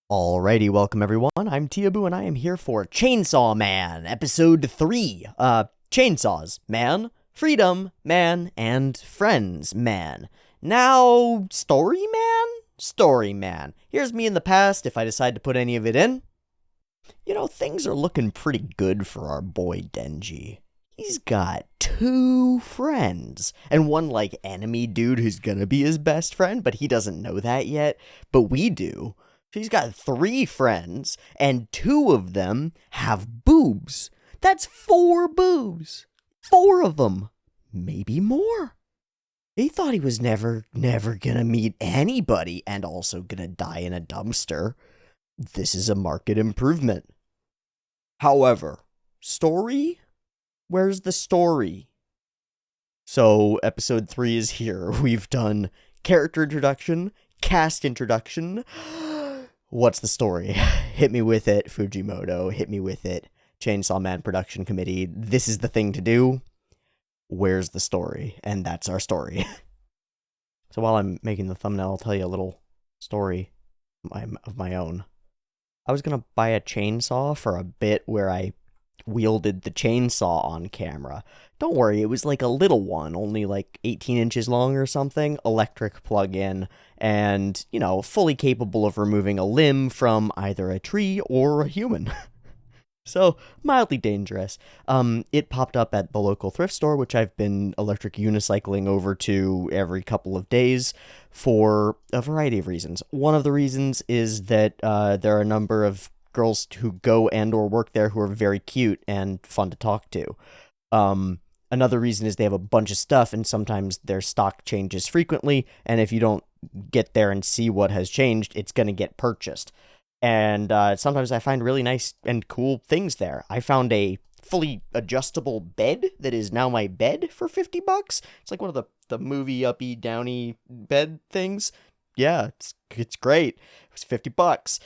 Alrighty, welcome everyone. I'm Teeaboo and I am here for Chainsaw Man, episode 3. Chainsaws, man, freedom, man, and friends, man. Now, story man? Story man. Here's me in the past if I decide to put any of it in. Things are looking pretty good for our boy Denji. He's got 2 friends, and one enemy dude who's gonna be his best friend, but he doesn't know that yet, but we do. She's got 3 friends, and 2 of them have boobs. That's 4 boobs. 4 of them. Maybe more. He thought he was never gonna meet anybody and also gonna die in a dumpster. This is a market improvement. However, story? Where's the story? So, episode 3 is here. We've done character introduction, cast introduction. What's the story? Hit me with it, Fujimoto. Hit me with it, Chainsaw Man Production Committee. This is the thing to do. Where's the story? And that's our story. So while I'm making the thumbnail, I'll tell you a little story of my own. I was going to buy a chainsaw for a bit where I wielded the chainsaw on camera. Don't worry, it was like a little one, only 18 inches long or something, electric plug-in, and, fully capable of removing a limb from either a tree or a human. So, mildly dangerous. It popped up at the local thrift store, which I've been electric unicycling over to every couple of days for a variety of reasons. One of the reasons is that there are a number of girls who go and or work there who are very cute and fun to talk to. Another reason is they have a bunch of stuff, and sometimes their stock changes frequently, and if you don't get there and see what has changed, it's going to get purchased. And sometimes I find really nice and cool things there. I found a fully adjustable bed that is now my bed for $50. It's like one of the movie uppy downy bed things. Yeah, it's great. It was $50.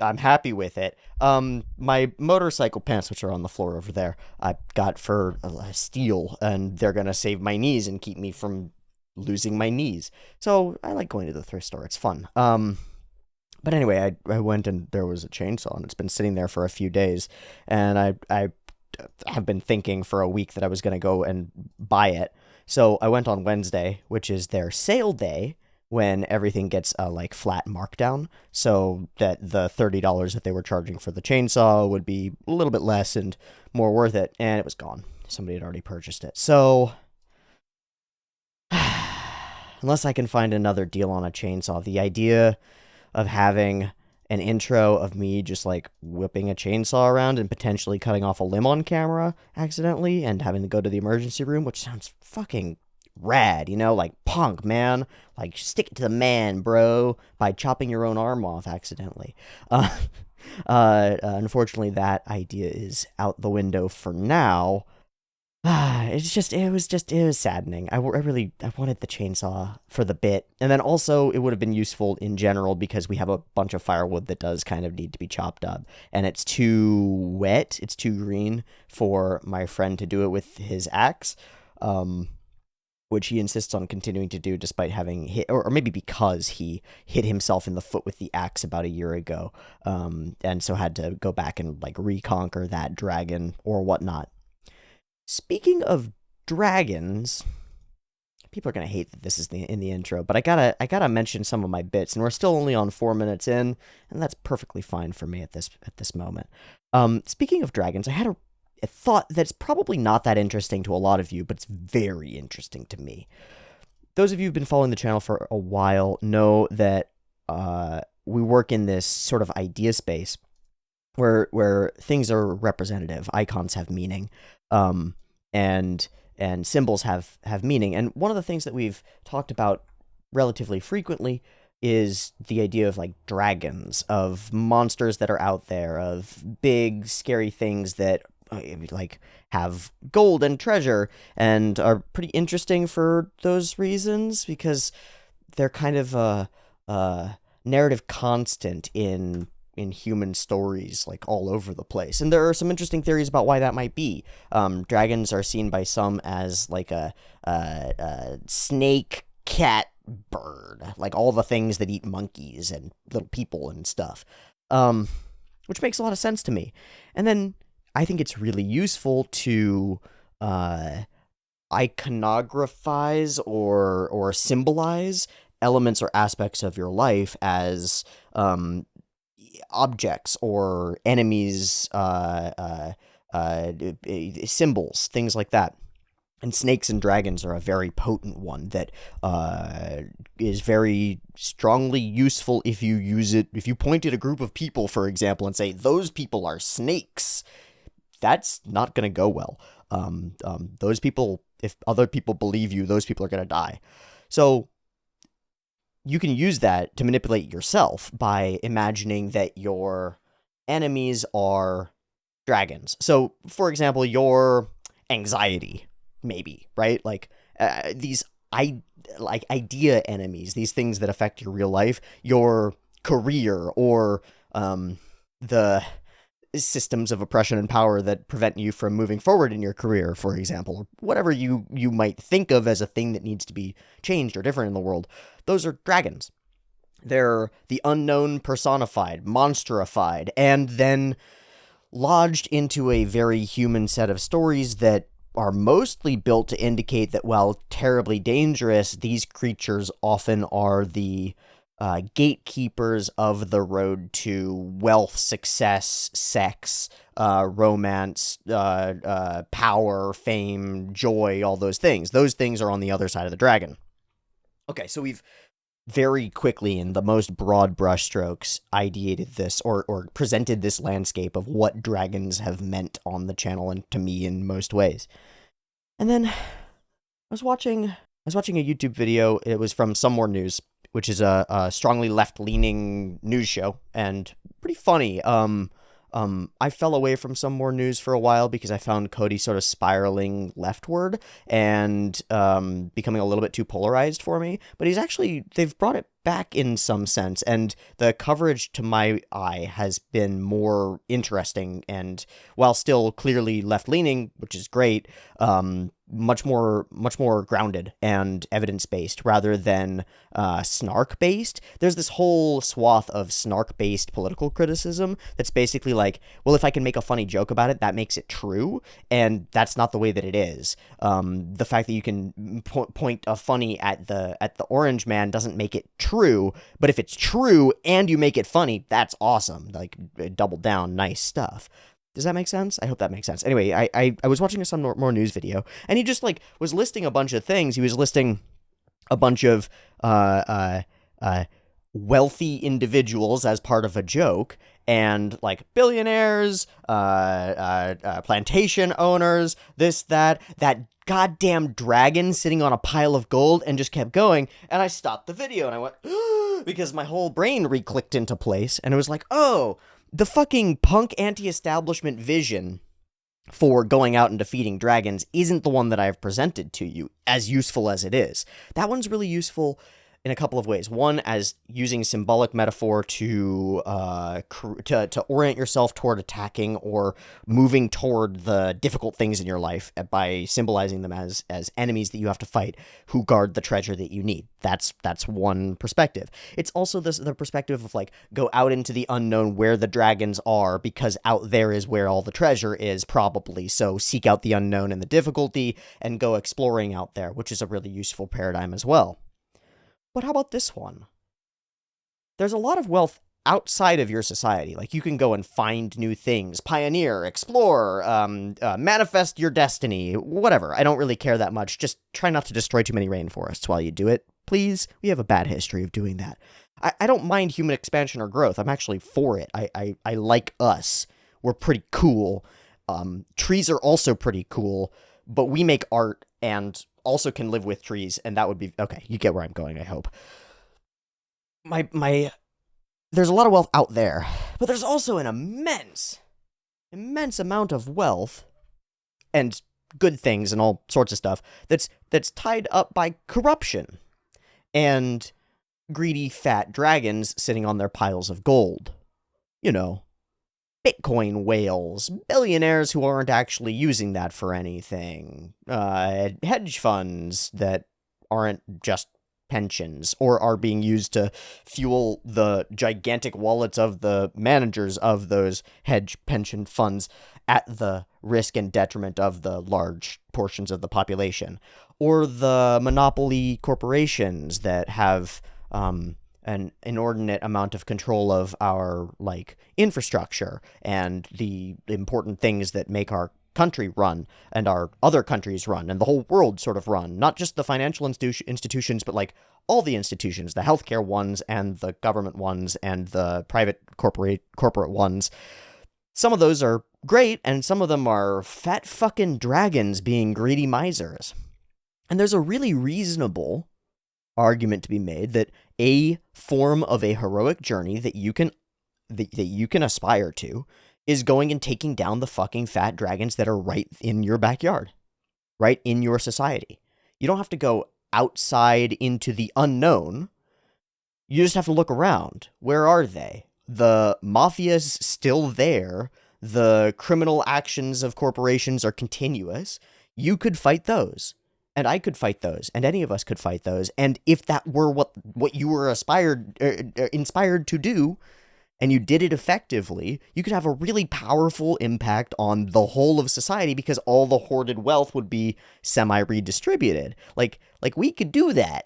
I'm happy with it. My motorcycle pants, which are on the floor over there, I got for steel, and they're gonna save my knees and keep me from losing my knees. So I like going to the thrift store. It's fun. But anyway, I went and there was a chainsaw, and it's been sitting there for a few days, and I have been thinking for a week that I was gonna go and buy it. So I went on Wednesday, which is their sale day, when everything gets a flat markdown, so that the $30 that they were charging for the chainsaw would be a little bit less and more worth it, and it was gone. Somebody had already purchased it. So unless I can find another deal on a chainsaw, the idea of having an intro of me just whipping a chainsaw around and potentially cutting off a limb on camera accidentally and having to go to the emergency room, which sounds fucking rad, punk, man. Stick it to the man, bro, by chopping your own arm off accidentally. Unfortunately, that idea is out the window for now. It was saddening. I wanted the chainsaw for the bit, and then also it would have been useful in general because we have a bunch of firewood that does kind of need to be chopped up, and it's too wet, it's too green for my friend to do it with his axe, which he insists on continuing to do despite having hit, or maybe because he hit himself in the foot with the axe about a year ago, and so had to go back and reconquer that dragon or whatnot. Speaking of dragons, people are gonna hate that this is in the intro, but I gotta mention some of my bits, and we're still only on 4 minutes in, and that's perfectly fine for me at this moment. Speaking of dragons, I had a thought that's probably not that interesting to a lot of you, but it's very interesting to me. Those of you who've been following the channel for a while know that we work in this sort of idea space where things are representative, icons have meaning, and symbols have meaning. And one of the things that we've talked about relatively frequently is the idea of dragons, of monsters that are out there, of big scary things that have gold and treasure and are pretty interesting for those reasons because they're kind of a narrative constant in human stories all over the place. And there are some interesting theories about why that might be. Dragons are seen by some as a snake, cat, bird, all the things that eat monkeys and little people and stuff. Um, which makes a lot of sense to me. And then I think it's really useful to uh, iconographize or symbolize elements or aspects of your life as objects or enemies, symbols, things like that. And snakes and dragons are a very potent one that is very strongly useful if you use it. If you point at a group of people, for example, and say, those people are snakes, that's not going to go well. Those people, if other people believe you, those people are going to die. So you can use that to manipulate yourself by imagining that your enemies are dragons. So, for example, your anxiety, maybe, right? Like these idea enemies, these things that affect your real life, your career, or the systems of oppression and power that prevent you from moving forward in your career, for example, or whatever you might think of as a thing that needs to be changed or different in the world. Those are dragons. They're the unknown personified, monsterified, and then lodged into a very human set of stories that are mostly built to indicate that while terribly dangerous, these creatures often are the gatekeepers of the road to wealth, success, sex, romance, power, fame, joy, all those things. Those things are on the other side of the dragon. Okay, so we've very quickly, in the most broad brushstrokes, ideated this or presented this landscape of what dragons have meant on the channel and to me in most ways. And then I was watching a YouTube video. It was from Some More News, which is a strongly left-leaning news show and pretty funny. I fell away from Some More News for a while because I found Cody sort of spiraling leftward and becoming a little bit too polarized for me. But they've brought it back in some sense, and the coverage to my eye has been more interesting and, while still clearly left-leaning, which is great, much more grounded and evidence-based rather than snark-based. There's this whole swath of snark-based political criticism that's basically like, well, if I can make a funny joke about it, that makes it true, and that's not the way that it is. The fact that you can point a funny at the orange man doesn't make it true, but if it's true and you make it funny, that's awesome. Like, double down, nice stuff. Does that make sense? I hope that makes sense. Anyway, I was watching Some More News video, and he just, like, was listing a bunch of things. He was listing a bunch of wealthy individuals as part of a joke, and, like, billionaires, plantation owners, this, that goddamn dragon sitting on a pile of gold, and just kept going, and I stopped the video, and I went, because my whole brain re-clicked into place, and it was like, oh, the fucking punk anti-establishment vision for going out and defeating dragons isn't the one that I've presented to you, as useful as it is. That one's really useful in a couple of ways. One, as using symbolic metaphor to orient yourself toward attacking or moving toward the difficult things in your life by symbolizing them as enemies that you have to fight who guard the treasure that you need. That's one perspective. It's also the perspective of, like, go out into the unknown where the dragons are, because out there is where all the treasure is, probably. So seek out the unknown and the difficulty and go exploring out there, which is a really useful paradigm as well. But how about this one? There's a lot of wealth outside of your society. Like, you can go and find new things, pioneer, explore, manifest your destiny, whatever. I don't really care that much. Just try not to destroy too many rainforests while you do it. Please, we have a bad history of doing that. I don't mind human expansion or growth. I'm actually for it. I like us. We're pretty cool. Trees are also pretty cool, but we make art and also can live with trees, and that would be okay. You get where I'm going, I hope. There's a lot of wealth out there, but there's also an immense amount of wealth and good things and all sorts of stuff that's tied up by corruption and greedy fat dragons sitting on their piles of gold. You know, Bitcoin whales, billionaires who aren't actually using that for anything, hedge funds that aren't just pensions, or are being used to fuel the gigantic wallets of the managers of those hedge pension funds at the risk and detriment of the large portions of the population, or the monopoly corporations that have an inordinate amount of control of our infrastructure and the important things that make our country run and our other countries run and the whole world sort of run, not just the financial institutions, but all the institutions, the healthcare ones and the government ones and the private corporate ones. Some of those are great, and some of them are fat fucking dragons being greedy misers. And there's a really reasonable argument to be made that a form of a heroic journey that you can aspire to is going and taking down the fucking fat dragons that are right in your backyard, right in your society. You don't have to go outside into the unknown. You just have to look around. Where are they? The mafia's still there. The criminal actions of corporations are continuous. You could fight those. And I could fight those, and any of us could fight those. And if that were what you were inspired to do, and you did it effectively, you could have a really powerful impact on the whole of society, because all the hoarded wealth would be semi-redistributed. Like we could do that.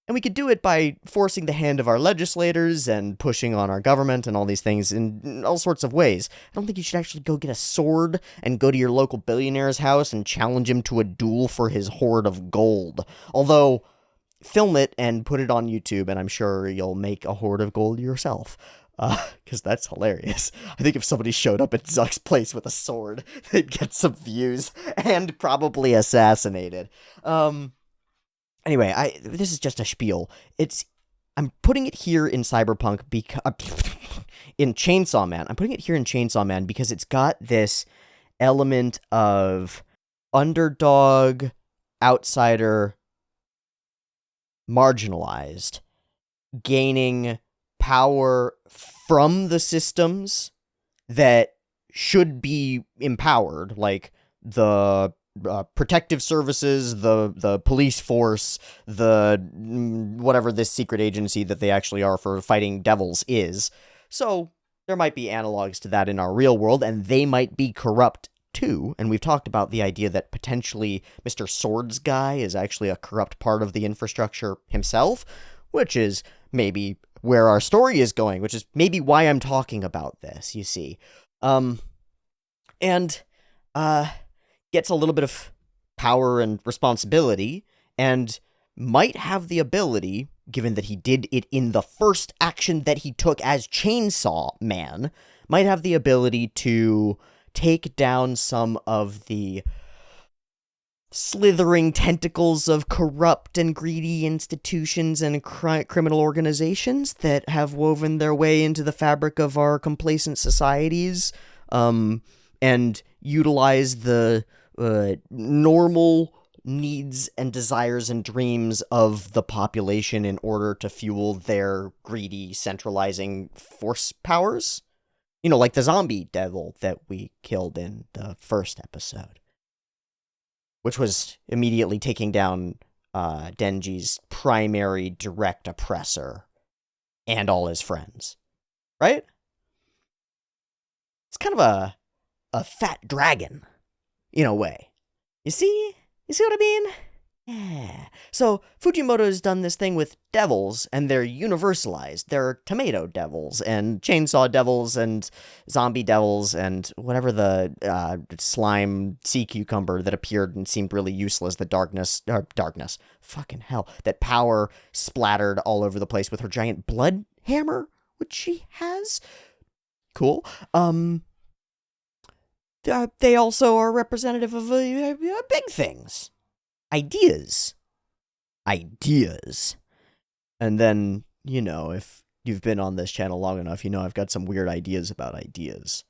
And we could do it by forcing the hand of our legislators and pushing on our government and all these things in all sorts of ways. I don't think you should actually go get a sword and go to your local billionaire's house and challenge him to a duel for his hoard of gold. Although, film it and put it on YouTube, and I'm sure you'll make a hoard of gold yourself. Because that's hilarious. I think if somebody showed up at Zuck's place with a sword, they'd get some views and probably assassinated. Anyway, this is just a spiel. I'm putting it here in Cyberpunk in Chainsaw Man. I'm putting it here in Chainsaw Man because it's got this element of underdog, outsider, marginalized, gaining power from the systems that should be empowered, like the protective services, the police force, the whatever this secret agency that they actually are for fighting devils is. So there might be analogs to that in our real world, and they might be corrupt too. And we've talked about the idea that potentially Mr. Swords Guy is actually a corrupt part of the infrastructure himself, which is maybe where our story is going, which is maybe why I'm talking about this, you see. Gets a little bit of power and responsibility, and might have the ability, given that he did it in the first action that he took as Chainsaw Man, might have the ability to take down some of the slithering tentacles of corrupt and greedy institutions and criminal organizations that have woven their way into the fabric of our complacent societies, and utilize the normal needs and desires and dreams of the population in order to fuel their greedy, centralizing force powers. You know, like the zombie devil that we killed in the first episode, which was immediately taking down Denji's primary direct oppressor and all his friends. Right? It's kind of a fat dragon, in a way. You see? You see what I mean? Yeah. So, Fujimoto's done this thing with devils, and they're universalized. They're tomato devils, and chainsaw devils, and zombie devils, and whatever the slime sea cucumber that appeared and seemed really useless, the darkness, fucking hell, that power splattered all over the place with her giant blood hammer, which she has. Cool. They also are representative of big things. Ideas. And then, you know, if you've been on this channel long enough, you know I've got some weird ideas about ideas.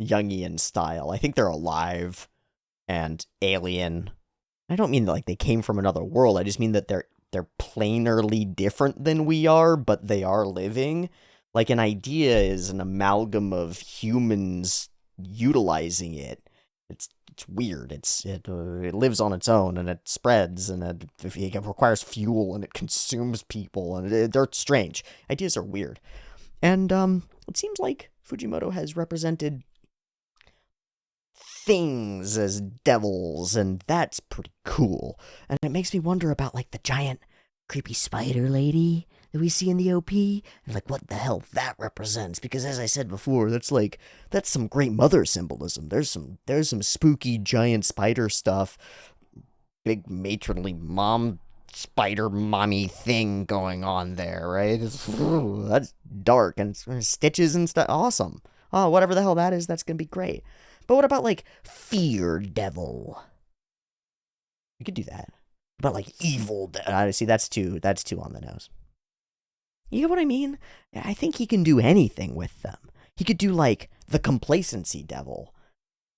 Jungian style. I think they're alive and alien. I don't mean like they came from another world. I just mean that they're plainly different than we are, but they are living. Like an idea is an amalgam of humans utilizing it. It's it's weird. It lives on its own, and it spreads, and it requires fuel, and it consumes people, and they're strange. Ideas are weird. And it seems like Fujimoto has represented things as devils, and that's pretty cool. And it makes me wonder about, like, the giant creepy spider lady that we see in the OP, and like what the hell that represents, because as I said before, that's some great mother symbolism. There's some spooky giant spider stuff, big matronly mom spider mommy thing going on there, right? That's dark, and stitches and stuff. Awesome. Oh, whatever the hell that is, that's gonna be great. But what about, like, fear devil? You could do that. But, like, evil, see, that's too on the nose. You know what I mean? I think he can do anything with them. He could do, like, the complacency devil.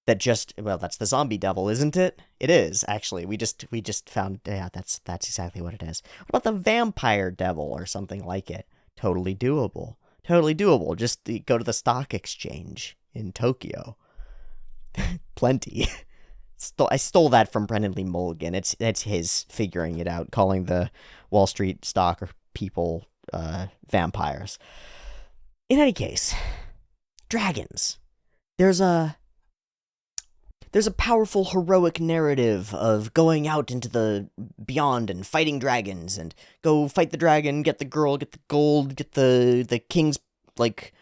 That just, well, that's the zombie devil, isn't it? It is, actually. We just found, yeah, that's exactly what it is. What about the vampire devil or something like it? Totally doable. Totally doable. Just go to the stock exchange in Tokyo. Plenty. I stole that from Brendan Lee Mulligan. It's his figuring it out, calling the Wall Street stock people vampires. In any case, dragons. There's a powerful heroic narrative of going out into the beyond and fighting dragons, and go fight the dragon, get the girl, get the gold, get the king's like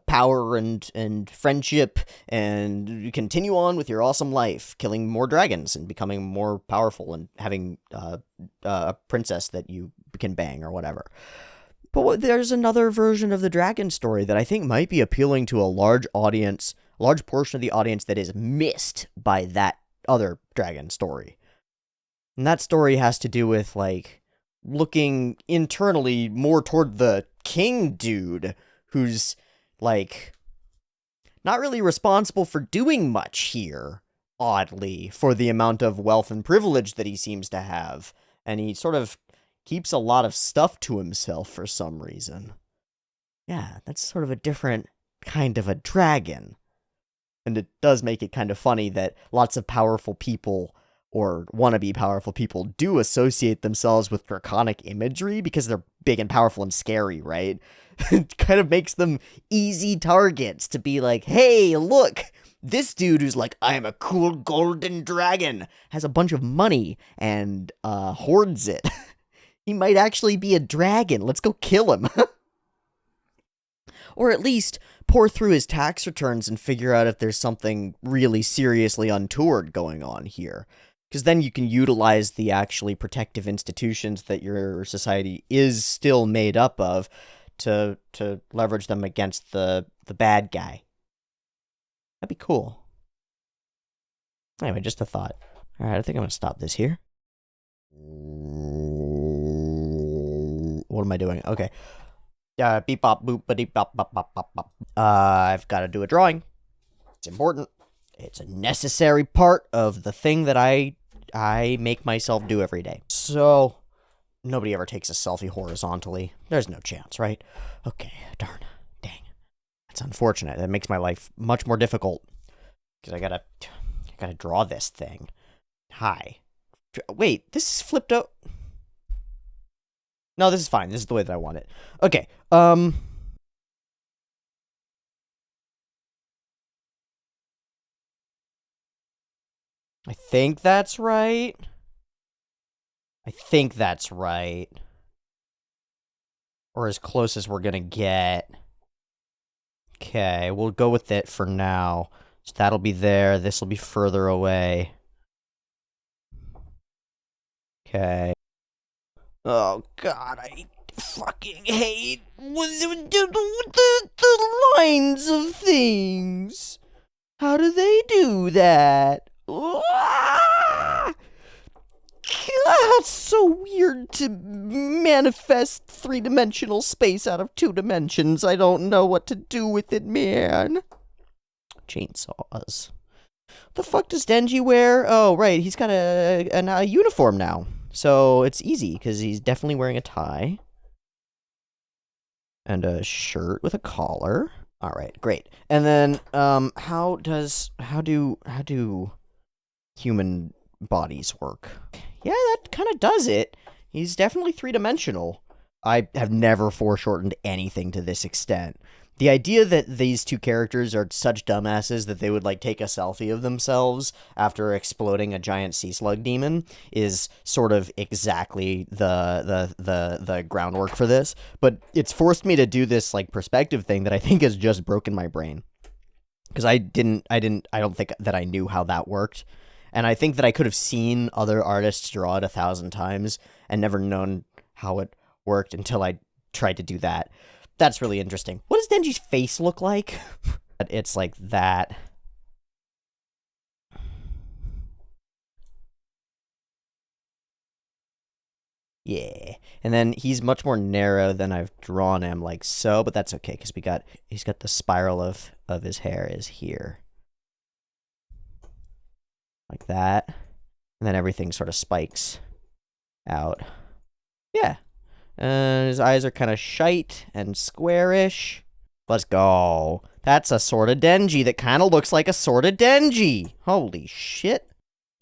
power and friendship, and continue on with your awesome life, killing more dragons and becoming more powerful and having a princess that you can bang or whatever. But there's another version of the dragon story that I think might be appealing to a large audience, a large portion of the audience that is missed by that other dragon story. And that story has to do with, like, looking internally more toward the king dude who's, like, not really responsible for doing much here, oddly, for the amount of wealth and privilege that he seems to have. And he sort of keeps a lot of stuff to himself for some reason. Yeah, that's sort of a different kind of a dragon. And it does make it kind of funny that lots of powerful people, or wannabe powerful people, do associate themselves with draconic imagery because they're big and powerful and scary, right? It kind of makes them easy targets to be like, hey, look, this dude who's like, I am a cool golden dragon, has a bunch of money and hoards it. He might actually be a dragon. Let's go kill him. Or at least pour through his tax returns and figure out if there's something really seriously untoward going on here. Because then you can utilize the actually protective institutions that your society is still made up of to leverage them against the bad guy. That'd be cool. Anyway, just a thought. Alright, I think I'm going to stop this here. What am I doing? Okay. Beep bop boop ba deep bop bop bop bop bop. I've got to do a drawing. It's important. It's a necessary part of the thing that I make myself do every day. So, nobody ever takes a selfie horizontally. There's no chance, right? Okay, darn. Dang. That's unfortunate. That makes my life much more difficult. Because I gotta draw this thing. Hi. Wait, this is flipped out. No, this is fine. This is the way that I want it. Okay, I think that's right. Or as close as we're gonna get. Okay, we'll go with it for now. So that'll be there. This will be further away. Okay. Oh, God, I fucking hate the lines of things. How do they do that? It's so weird to manifest three-dimensional space out of two dimensions. I don't know what to do with it, man. Chainsaws. The fuck does Denji wear? Oh, right, he's got a uniform now. So it's easy, because he's definitely wearing a tie. And a shirt with a collar. All right, great. And then, how do human bodies work? Yeah, that kind of does it. He's definitely three-dimensional. I have never foreshortened anything to this extent. The idea that these two characters are such dumbasses that they would like take a selfie of themselves after exploding a giant sea slug demon is sort of exactly the groundwork for this. But it's forced me to do this like perspective thing that I think has just broken my brain because I don't think that I knew how that worked. And I think that I could have seen other artists draw it 1,000 times and never known how it worked until I tried to do that. That's really interesting. What does Denji's face look like? It's like that. Yeah. And then he's much more narrow than I've drawn him, like so, but that's okay, because he's got the spiral of his hair is here. Like that. And then everything sort of spikes out. Yeah. And his eyes are kind of shite and squarish. Let's go. That's a sort of Denji that kind of looks like a sort of Denji. Holy shit.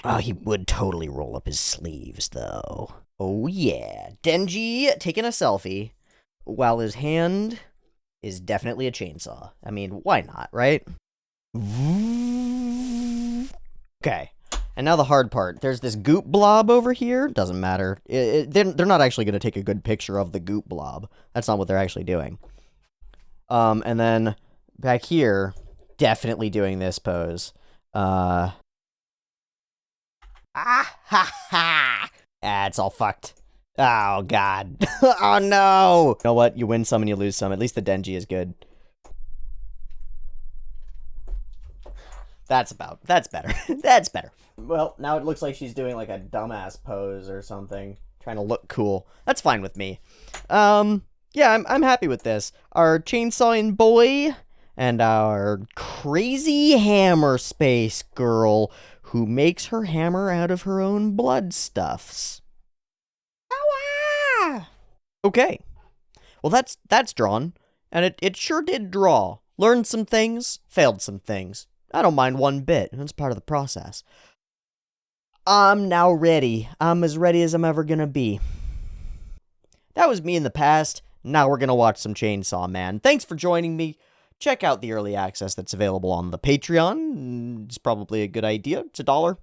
Oh, he would totally roll up his sleeves, though. Oh, yeah. Denji taking a selfie while his hand is definitely a chainsaw. I mean, why not, right? Okay. And now the hard part. There's this goop blob over here. Doesn't matter. They're not actually going to take a good picture of the goop blob. That's not what they're actually doing. And then back here, definitely doing this pose. Ah, ha, ha. Ah, it's all fucked. Oh, God. Oh, no. You know what? You win some and you lose some. At least the Denji is good. That's better. That's better. Well, now it looks like she's doing like a dumbass pose or something, trying to look cool. That's fine with me. Yeah, I'm happy with this. Our chainsawing boy and our crazy hammer space girl who makes her hammer out of her own blood stuffs. Okay. Well, that's drawn, and it sure did draw. Learned some things, failed some things. I don't mind one bit. It's part of the process. I'm now ready. I'm as ready as I'm ever gonna be. That was me in the past. Now we're gonna watch some Chainsaw Man. Thanks for joining me. Check out the early access that's available on the Patreon. It's probably a good idea. It's $1.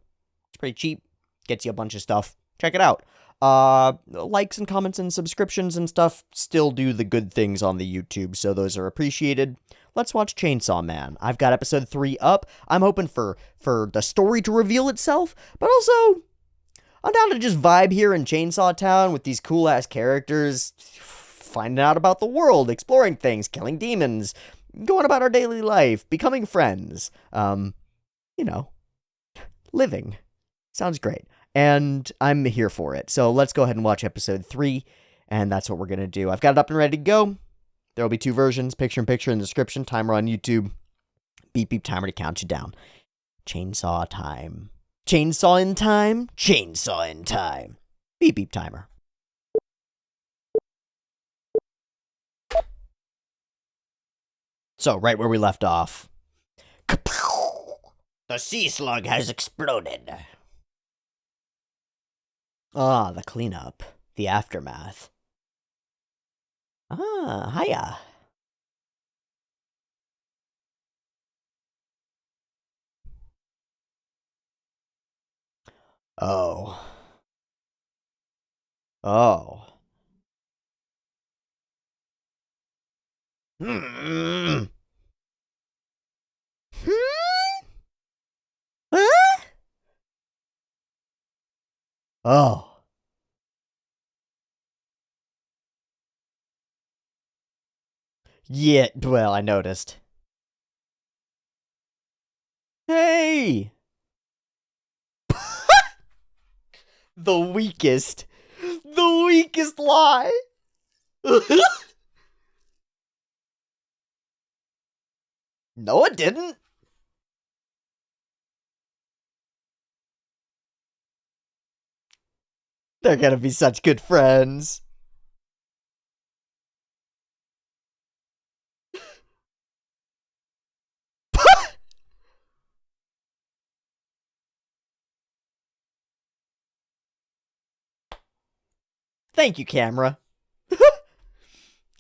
It's pretty cheap. Gets you a bunch of stuff. Check it out. Likes and comments and subscriptions and stuff still do the good things on the YouTube, so those are appreciated. Let's watch Chainsaw Man. I've got episode 3 up. I'm hoping for the story to reveal itself, but also I'm down to just vibe here in Chainsaw Town with these cool-ass characters, finding out about the world, exploring things, killing demons, going about our daily life, becoming friends. You know, living. Sounds great. And I'm here for it. So let's go ahead and watch episode 3, and that's what we're going to do. I've got it up and ready to go. There will be 2 versions, picture-in-picture in the description, timer on YouTube, beep beep timer to count you down. Chainsaw time. Chainsaw in time. Chainsaw in time. Beep beep timer. So, right where we left off. Kapow! The sea slug has exploded. Ah, the cleanup. The aftermath. Ah, hiya. Oh. Oh. Hmm. Hmm? Huh? Oh. Yeah, well, I noticed. Hey! The weakest. The weakest lie! No, it didn't. They're gonna be such good friends. Thank you, camera.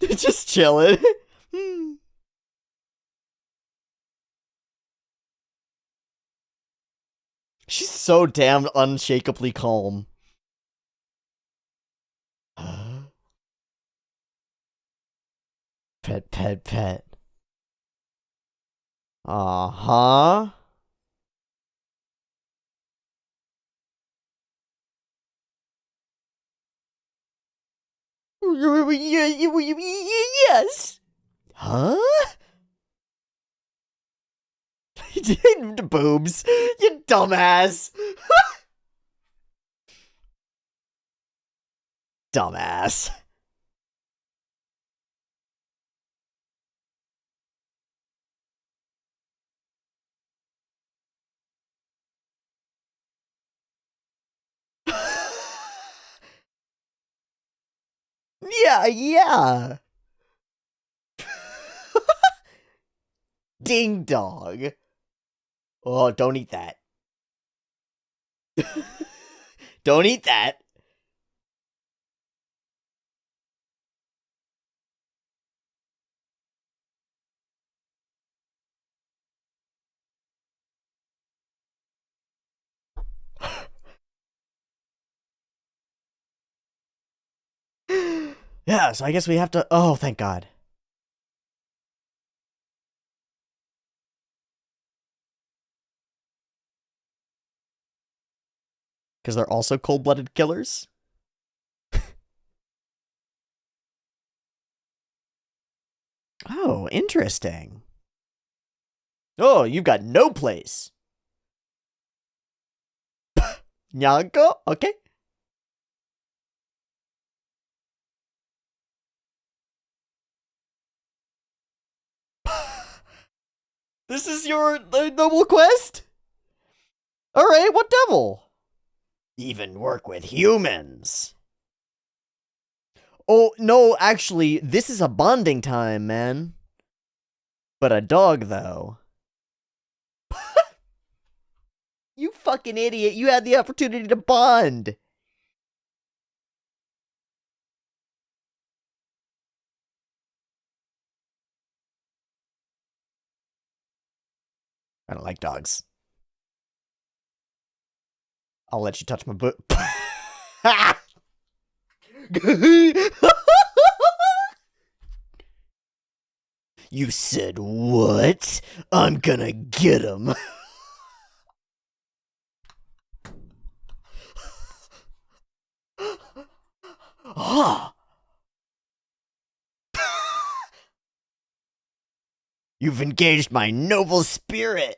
Just chilling. She's so damn unshakably calm. Pet, pet, pet. Uh-huh. Yes. Huh? Boobs. You dumbass. Dumbass. Yeah, yeah. Ding dong. Oh, don't eat that. Don't eat that. Yeah, so I guess we have to. Oh, thank God. Because they're also cold blooded killers? Oh, interesting. Oh, you've got no place. Nyanko? Okay. This is your noble quest? Alright, what devil? Even work with humans. Oh, no, actually, this is a bonding time, man. But a dog, though. You fucking idiot. You had the opportunity to bond. I don't like dogs. I'll let you touch my boot. You said what? I'm gonna get him. Ah. You've engaged my noble spirit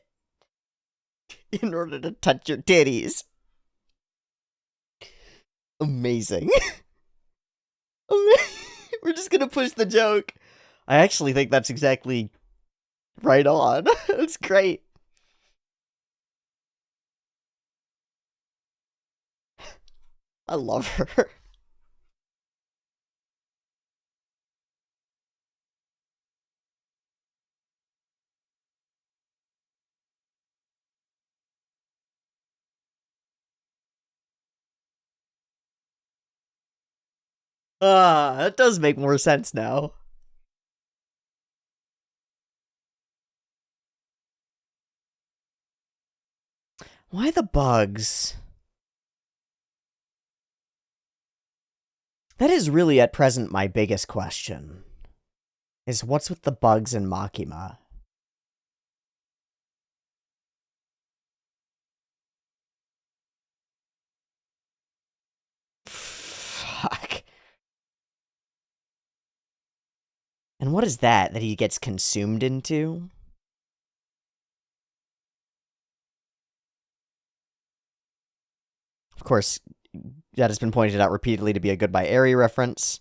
in order to touch your titties. Amazing. We're just gonna push the joke. I actually think that's exactly right on. That's great. I love her. Ah, that does make more sense now. Why the bugs? That is really at present my biggest question. Is what's with the bugs in Makima? Fuck. And what is that he gets consumed into? Of course, that has been pointed out repeatedly to be a Goodbye Airy reference.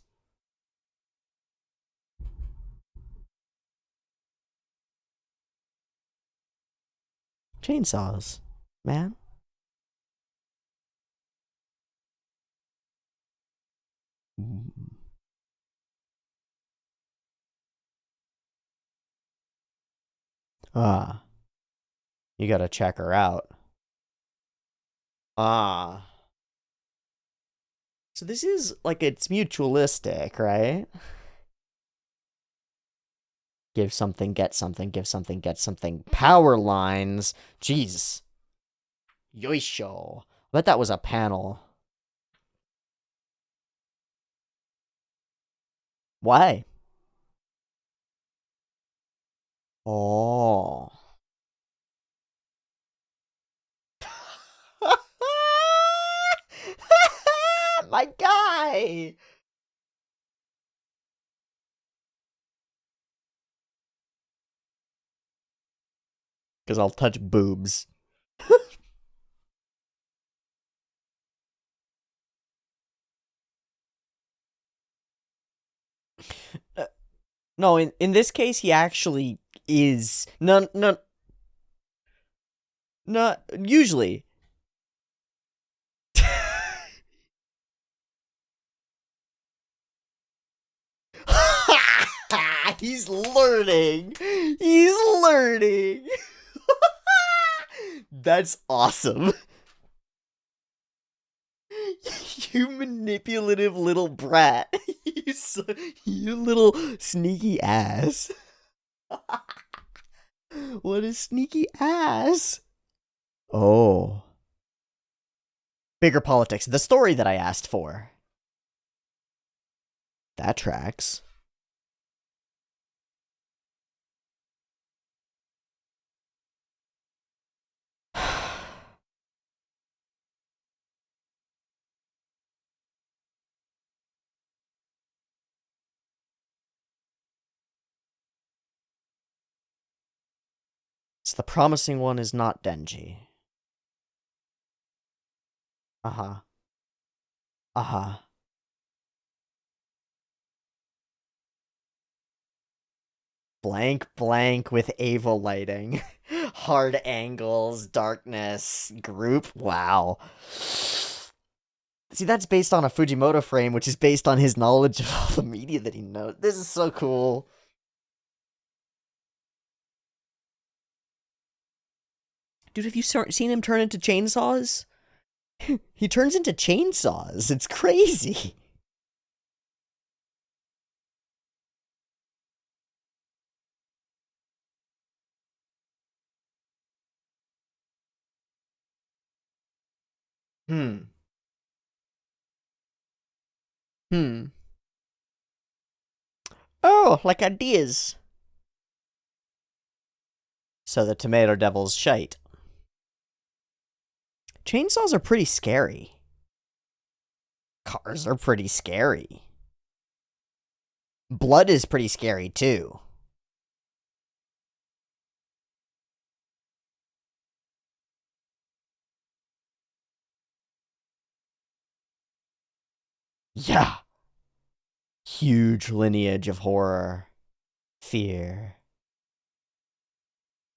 Chainsaws, man. Ah, you gotta check her out. Ah. So this is like it's mutualistic, right? Give something, get something, give something, get something. Power lines. Jeez. Yoisho. I bet that was a panel. Why? Oh. My guy! Because I'll touch boobs. Uh, no, in this case, he actually is. No, no, no, usually. He's learning. He's learning. That's awesome. You manipulative little brat. You, so, you little sneaky ass. What a sneaky ass. Oh. Bigger politics. The story that I asked for. That tracks. So the promising one is not Denji. Uh-huh. Uh-huh. Blank blank with Ava lighting. Hard angles, darkness, group. Wow. See, that's based on a Fujimoto frame, which is based on his knowledge of all the media that he knows. This is so cool. Dude, have you seen him turn into chainsaws? He turns into chainsaws. It's crazy. Hmm. Hmm. Oh, like ideas. So the tomato devil's shite. Chainsaws are pretty scary. Cars are pretty scary. Blood is pretty scary too. Yeah. Huge lineage of horror. Fear.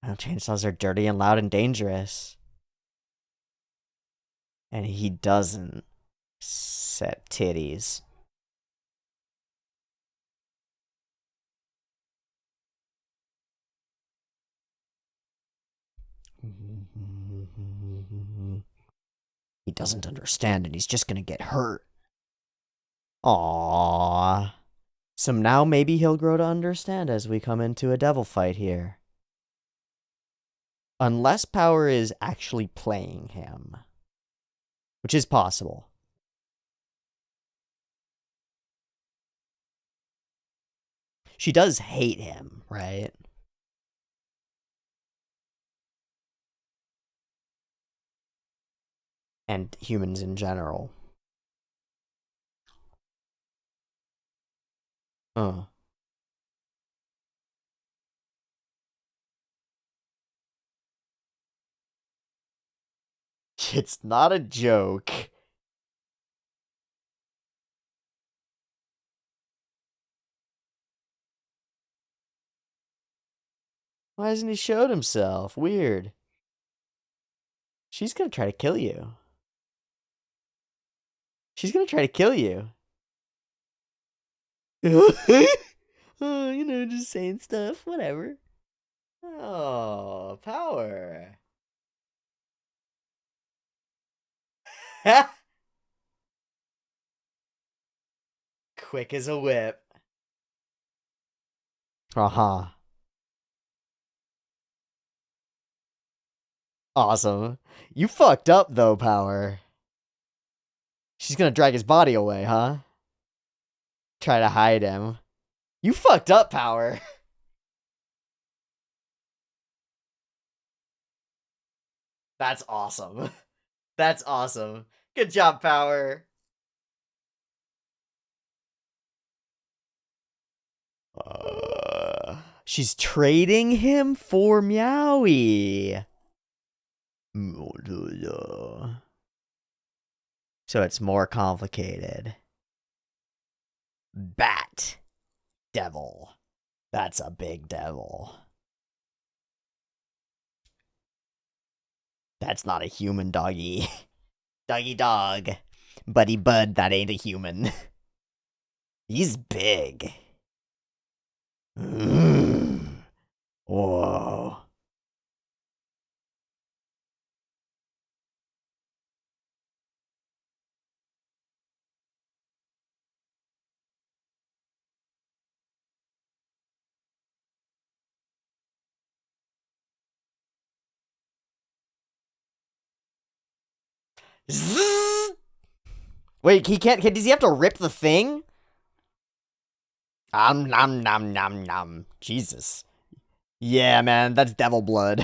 Well, chainsaws are dirty and loud and dangerous. And he doesn't set titties. He doesn't understand and he's just gonna get hurt. Aww. So now maybe he'll grow to understand as we come into a devil fight here. Unless Power is actually playing him. Which is possible. She does hate him, right? And humans in general. Uh. It's not a joke. Why hasn't he showed himself? Weird. She's gonna try to kill you. She's gonna try to kill you. Oh, just saying stuff. Whatever. Oh, Power. Quick as a whip. Uh-huh. Awesome. You fucked up, though, Power. She's gonna drag his body away, huh? Try to hide him. You fucked up, Power. That's awesome. That's awesome. Good job, Power. She's trading him for Meowie. So it's more complicated. Bat. Devil. That's a big devil. That's not a human doggy. Doggy dog. Buddy bud, that ain't a human. He's big. Whoa. Zzz. Wait, he can't. Does he have to rip the thing? Nom nom nom nom. Jesus. Yeah, man, that's devil blood.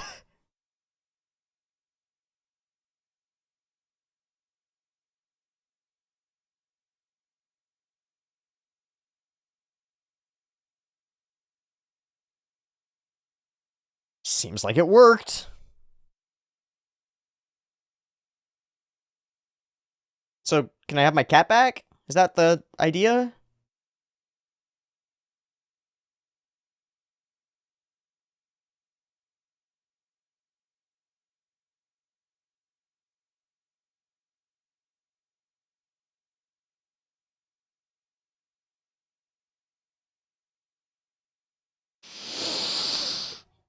Seems like it worked. So, can I have my cat back? Is that the idea?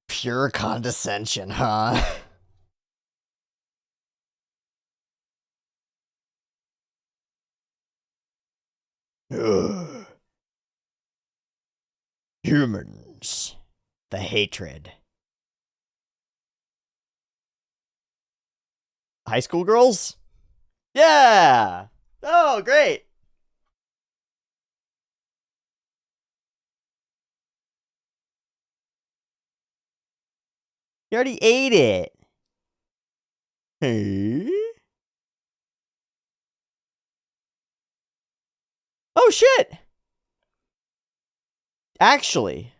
Pure condescension, huh? Humans. The hatred. High school girls? Yeah! Oh, great! You already ate it. Hey? Oh, shit! Actually,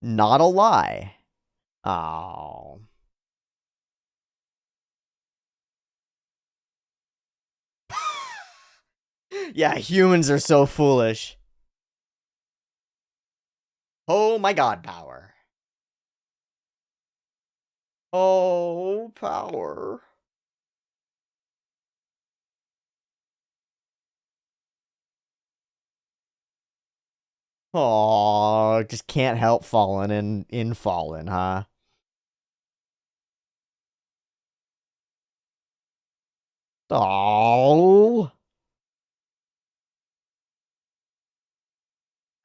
not a lie. Oh. Yeah, humans are so foolish. Oh my god, Power. Oh, Power. Oh, just can't help falling in falling, huh? Oh.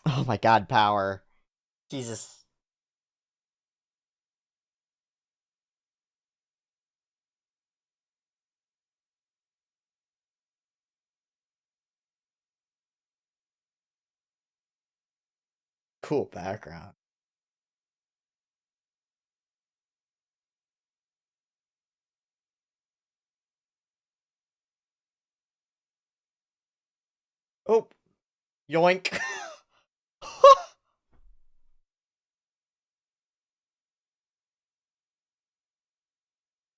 Oh my god, Power. Jesus. Cool background. Oh, yoink.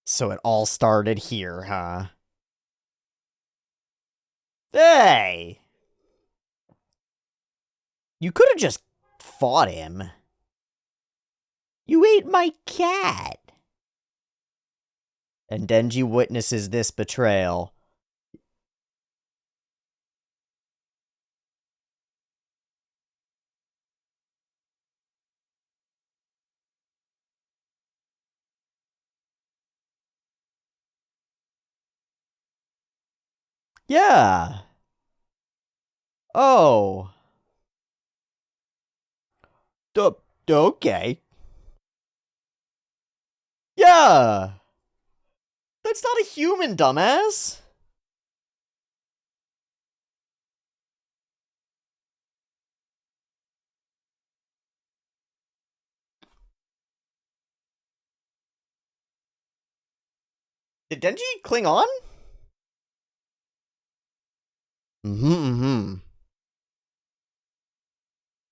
So it all started here, huh? Hey! You could have just fought him. You ate my cat. And Denji witnesses this betrayal. Yeah. Oh. Okay. Yeah. That's not a human, dumbass. Did Denji cling on? Mm-hmm.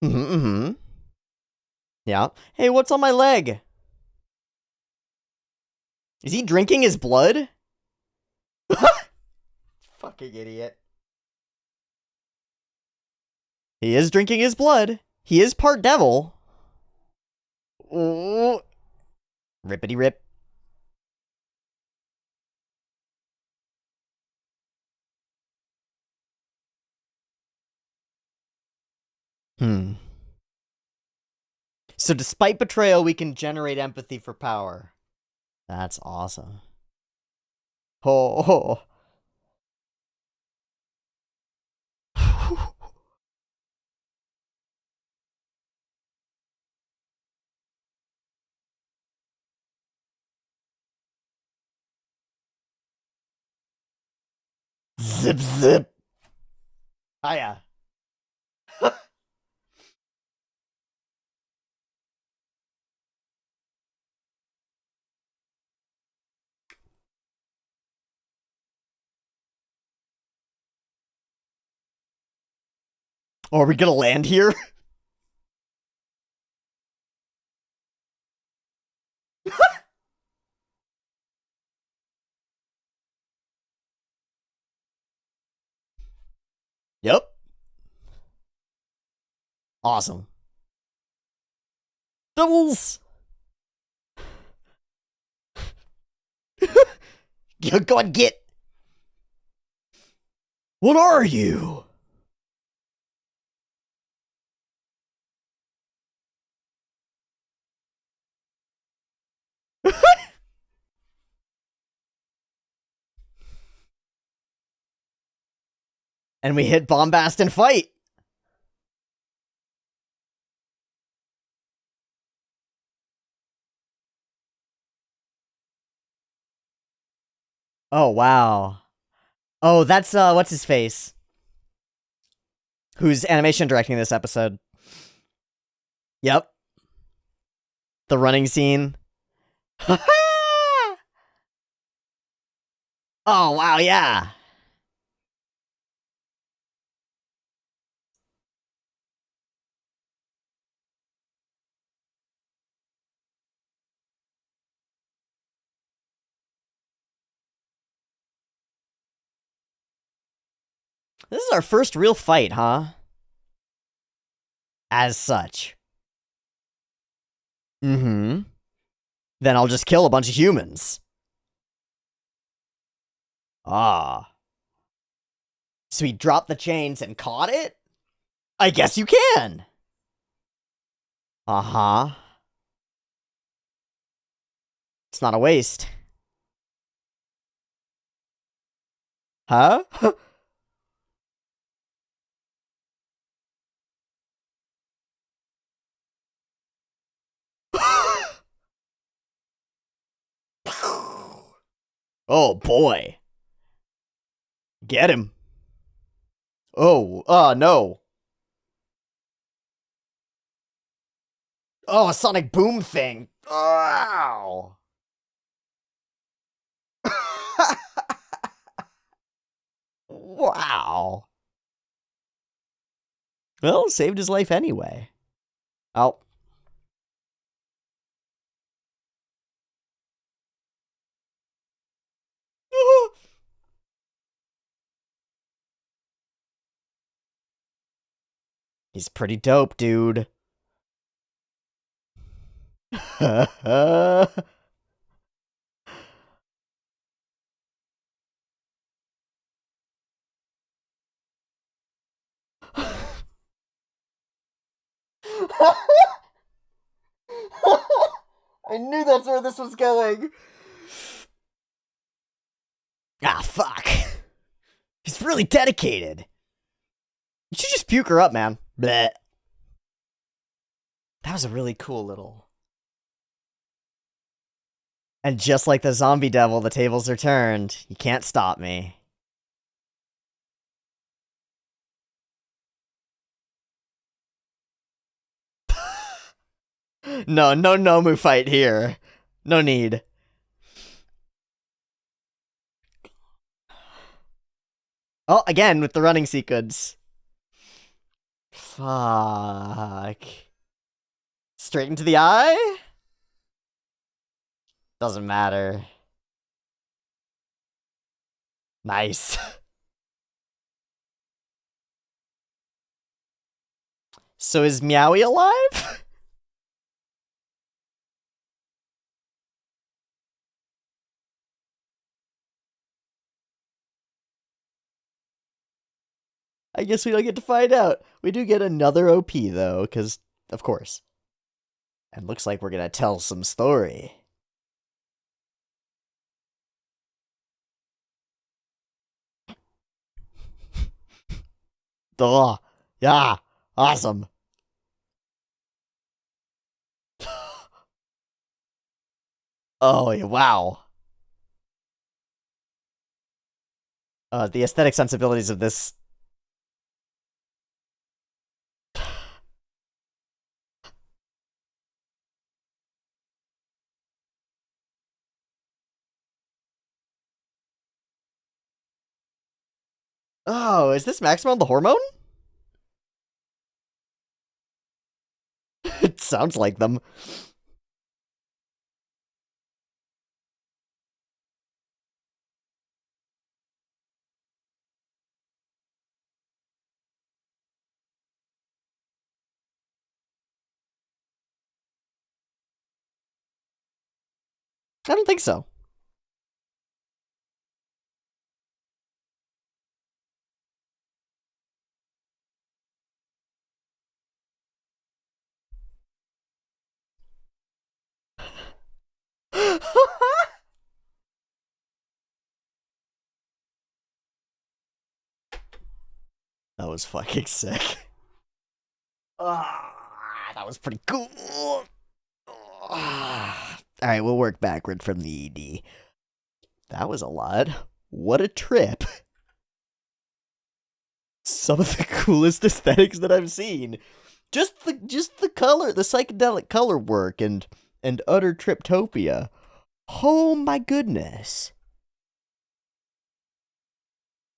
Mm-hmm. Yeah. Hey, what's on my leg? Is he drinking his blood? Fucking idiot. He is drinking his blood. He is part devil. Ooh. Rippity rip. Hmm. So despite betrayal, we can generate empathy for power. That's awesome. Oh. Zip zip. Hiya. Oh, are we gonna land here? Yep. Awesome. Doubles. Go and get. What are you? And we hit bombast and fight. Oh, wow. Oh, that's, what's his face? Who's animation directing this episode? Yep. The running scene. Oh, wow, yeah. This is our first real fight, huh? As such. Mm-hmm. Then I'll just kill a bunch of humans. Ah. So he dropped the chains and caught it? I guess you can. Uh-huh. It's not a waste. Huh? Oh, boy. Get him. Oh, no. Oh, a sonic boom thing. Wow. Wow. Well, saved his life anyway. Oh. He's pretty dope, dude. I knew that's where this was going. Ah, fuck. He's really dedicated. You should just puke her up, man. Bleh. That was a really cool little... And just like the zombie devil, the tables are turned. You can't stop me. No Nomu fight here. No need. Oh, again with the running sequence. Fuck. Straight into the eye? Doesn't matter. Nice. So is Meowie alive? I guess we don't get to find out. We do get another OP, though, because, of course. And looks like we're gonna tell some story. Duh. Yeah. Awesome. Oh, wow. The aesthetic sensibilities of this... Oh, is this Maximum the hormone? It sounds like them. I don't think so. That was fucking sick. That was pretty cool. Alright, we'll work backward from the ED. That was a lot. What a trip. Some of the coolest aesthetics that I've seen. Just the color, the psychedelic color work and utter triptopia. Oh my goodness.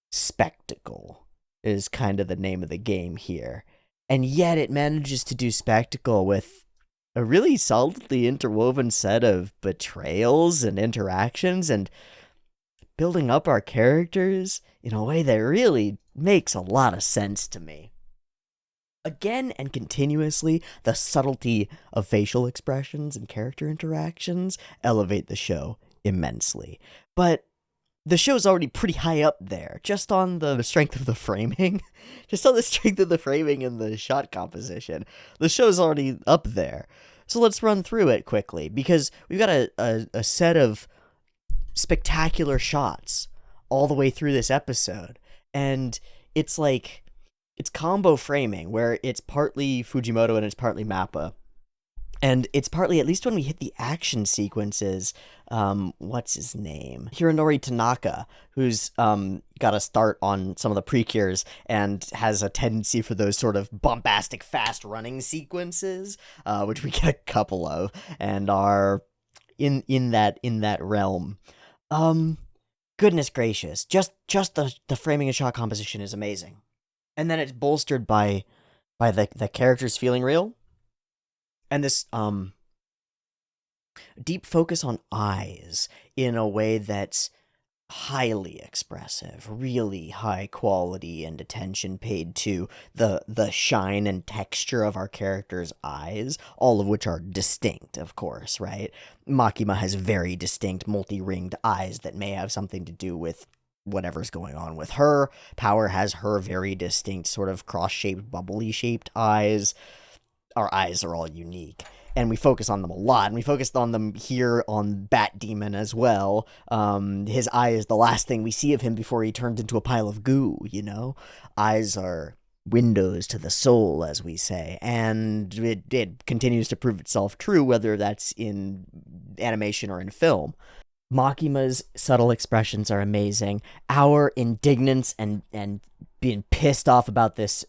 Spectacle is kind of the name of the game here. And yet it manages to do spectacle with a really solidly interwoven set of betrayals and interactions and building up our characters in a way that really makes a lot of sense to me. Again and continuously, the subtlety of facial expressions and character interactions elevate the show immensely. But the show's already pretty high up there, just on the strength of the framing. Just on the strength of the framing and the shot composition. The show's already up there. So let's run through it quickly, because we've got a set of spectacular shots all the way through this episode. And it's like, it's combo framing, where it's partly Fujimoto and it's partly Mappa. And it's partly, at least when we hit the action sequences, what's his name? Hironori Tanaka, who's got a start on some of the precures and has a tendency for those sort of bombastic, fast-running sequences, which we get a couple of, and are in that realm. Goodness gracious, just the framing and shot composition is amazing. And then it's bolstered by the characters feeling real. And this deep focus on eyes in a way that's highly expressive, really high quality and attention paid to the shine and texture of our characters' eyes, all of which are distinct, of course, right? Makima has very distinct multi-ringed eyes that may have something to do with whatever's going on with her. Power has her very distinct sort of cross-shaped, bubbly-shaped eyes. Our eyes are all unique, and we focus on them a lot, and we focused on them here on Bat Demon as well. His eye is the last thing we see of him before he turns into a pile of goo, you know? Eyes are windows to the soul, as we say, and it continues to prove itself true, whether that's in animation or in film. Makima's subtle expressions are amazing. Our indignance and being pissed off about this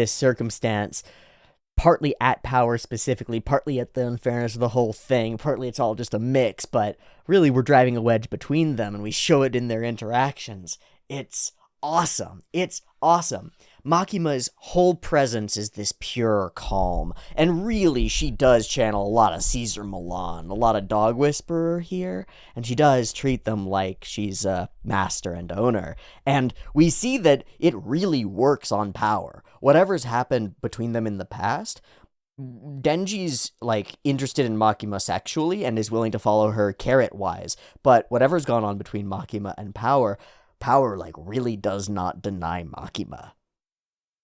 circumstance, partly at power specifically, partly at the unfairness of the whole thing, partly it's all just a mix, but really we're driving a wedge between them and we show it in their interactions. It's awesome. It's awesome. Makima's whole presence is this pure calm, and really she does channel a lot of Caesar Milan, a lot of Dog Whisperer here, and she does treat them like she's a master and owner. And we see that it really works on power. Whatever's happened between them in the past, Denji's like interested in Makima sexually and is willing to follow her carrot wise, but whatever's gone on between Makima and Power like really does not deny Makima.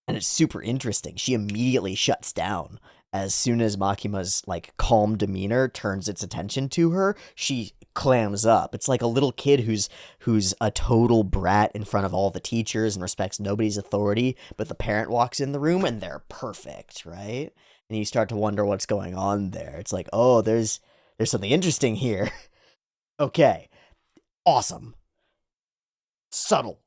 And it's super interesting. She immediately shuts down. As soon as Makima's like calm demeanor turns its attention to her, she clams up. It's like a little kid who's a total brat in front of all the teachers and respects nobody's authority, but the parent walks in the room and they're perfect, right? And you start to wonder what's going on there. It's like, oh, there's something interesting here. Okay. Awesome. Subtle.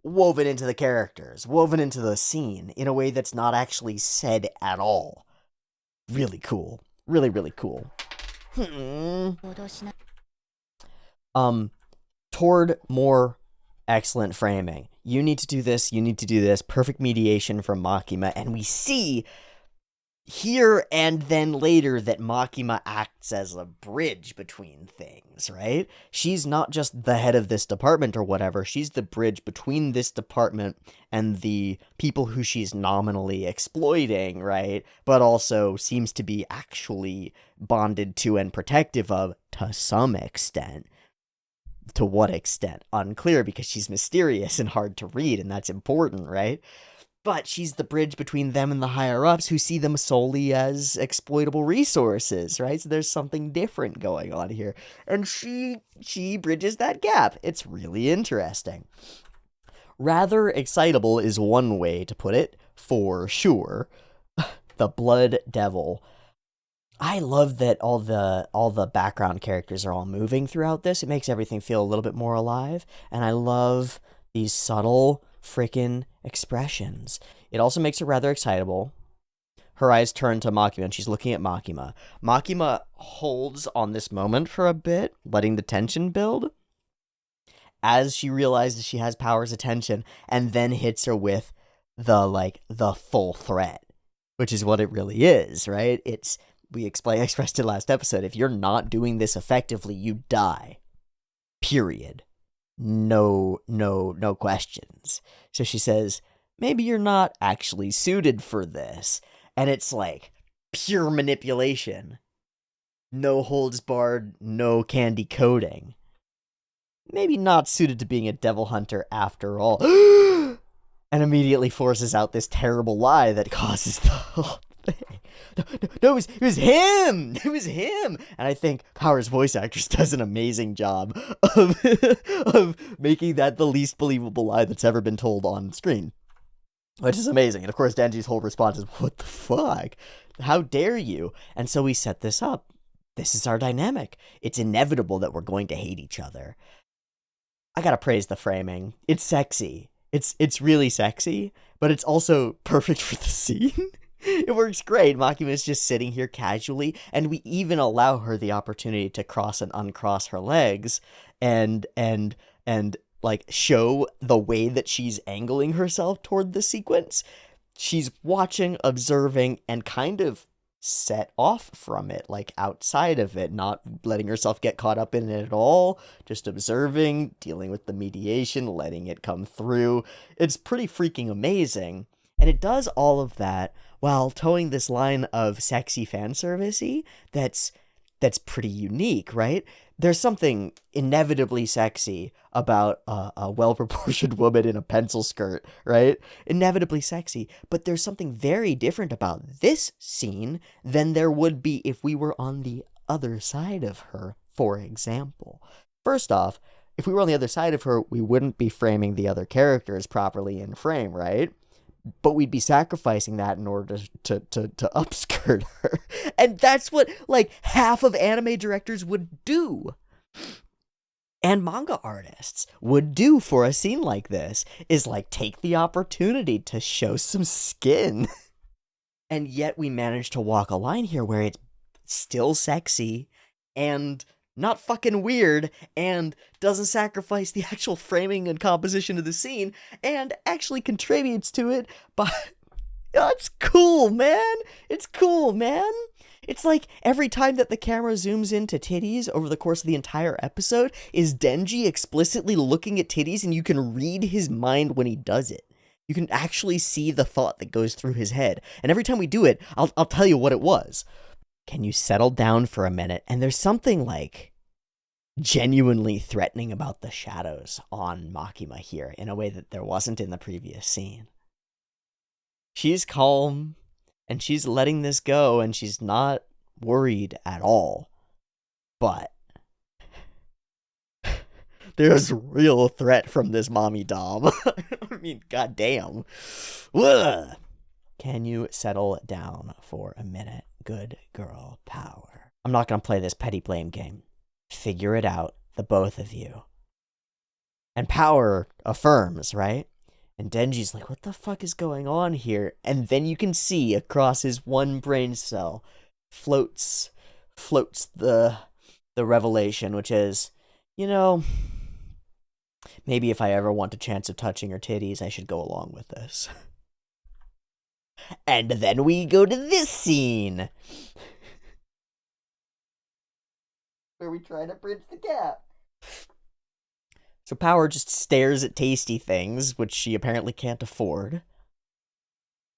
Woven into the characters, woven into the scene in a way that's not actually said at all. Really cool. Really, really cool. Toward more excellent framing. You need to do this, you need to do this. Perfect mediation from Makima, and we see here and then later that Makima acts as a bridge between things, right? She's not just the head of this department or whatever, she's the bridge between this department and the people who she's nominally exploiting, right? But also seems to be actually bonded to and protective of to some extent. To what extent? Unclear, because she's mysterious and hard to read, and that's important, right? But she's the bridge between them and the higher-ups who see them solely as exploitable resources, right? So there's something different going on here. And she bridges that gap. It's really interesting. Rather excitable is one way to put it, for sure. The Blood Devil. I love that all the background characters are all moving throughout this. It makes everything feel a little bit more alive. And I love these subtle frickin' expressions. It also makes her rather excitable. Her eyes turn to Makima, and she's looking at Makima. Makima holds on this moment for a bit, letting the tension build, as she realizes she has Power's attention, and then hits her with the full threat, which is what it really is, right? We expressed it last episode. If you're not doing this effectively, you die. Period. No questions. So she says, maybe you're not actually suited for this. And it's like pure manipulation. No holds barred, no candy coating. Maybe not suited to being a devil hunter after all. And immediately forces out this terrible lie that causes the whole thing. No, it was him! It was him! And I think Power's voice actress does an amazing job of making that the least believable lie that's ever been told on screen. Which is amazing. And of course, Denji's whole response is, what the fuck? How dare you? And so we set this up. This is our dynamic. It's inevitable that we're going to hate each other. I gotta praise the framing. It's sexy. It's really sexy, but it's also perfect for the scene. It works great. Makima is just sitting here casually, and we even allow her the opportunity to cross and uncross her legs and like show the way that she's angling herself toward the sequence. She's watching, observing, and kind of set off from it, like outside of it, not letting herself get caught up in it at all, just observing, dealing with the mediation, letting it come through. It's pretty freaking amazing. And it does all of that while towing this line of sexy fan service-y that's pretty unique, right? There's something inevitably sexy about a well-proportioned woman in a pencil skirt, right? Inevitably sexy. But there's something very different about this scene than there would be if we were on the other side of her, for example. First off, if we were on the other side of her, we wouldn't be framing the other characters properly in frame, right? but we'd be sacrificing that in order to upskirt her. And that's what, like, half of anime directors would do. And manga artists would do for a scene like this, is, like, take the opportunity to show some skin. And yet we managed to walk a line here where it's still sexy and not fucking weird and doesn't sacrifice the actual framing and composition of the scene and actually contributes to it. But it's cool, man. It's cool, man. It's like every time that the camera zooms into titties over the course of the entire episode is Denji explicitly looking at titties, and you can read his mind when he does it. You can actually see the thought that goes through his head. And every time we do it, I'll tell you what it was. Can you settle down for a minute? And there's something, like, genuinely threatening about the shadows on Makima here in a way that there wasn't in the previous scene. She's calm, and she's letting this go, and she's not worried at all. But there's real threat from this mommy dom. I mean, goddamn. Ugh. Can you settle down for a minute? Good girl power. I'm not gonna play this petty blame game. Figure it out, the both of you. And Power affirms, right? And Denji's like, what the fuck is going on here? And then you can see across his one brain cell floats the revelation, which is, you know, maybe if I ever want a chance of touching her titties, I should go along with this. And then we go to this scene, where we try to bridge the gap. So Power just stares at tasty things, which she apparently can't afford.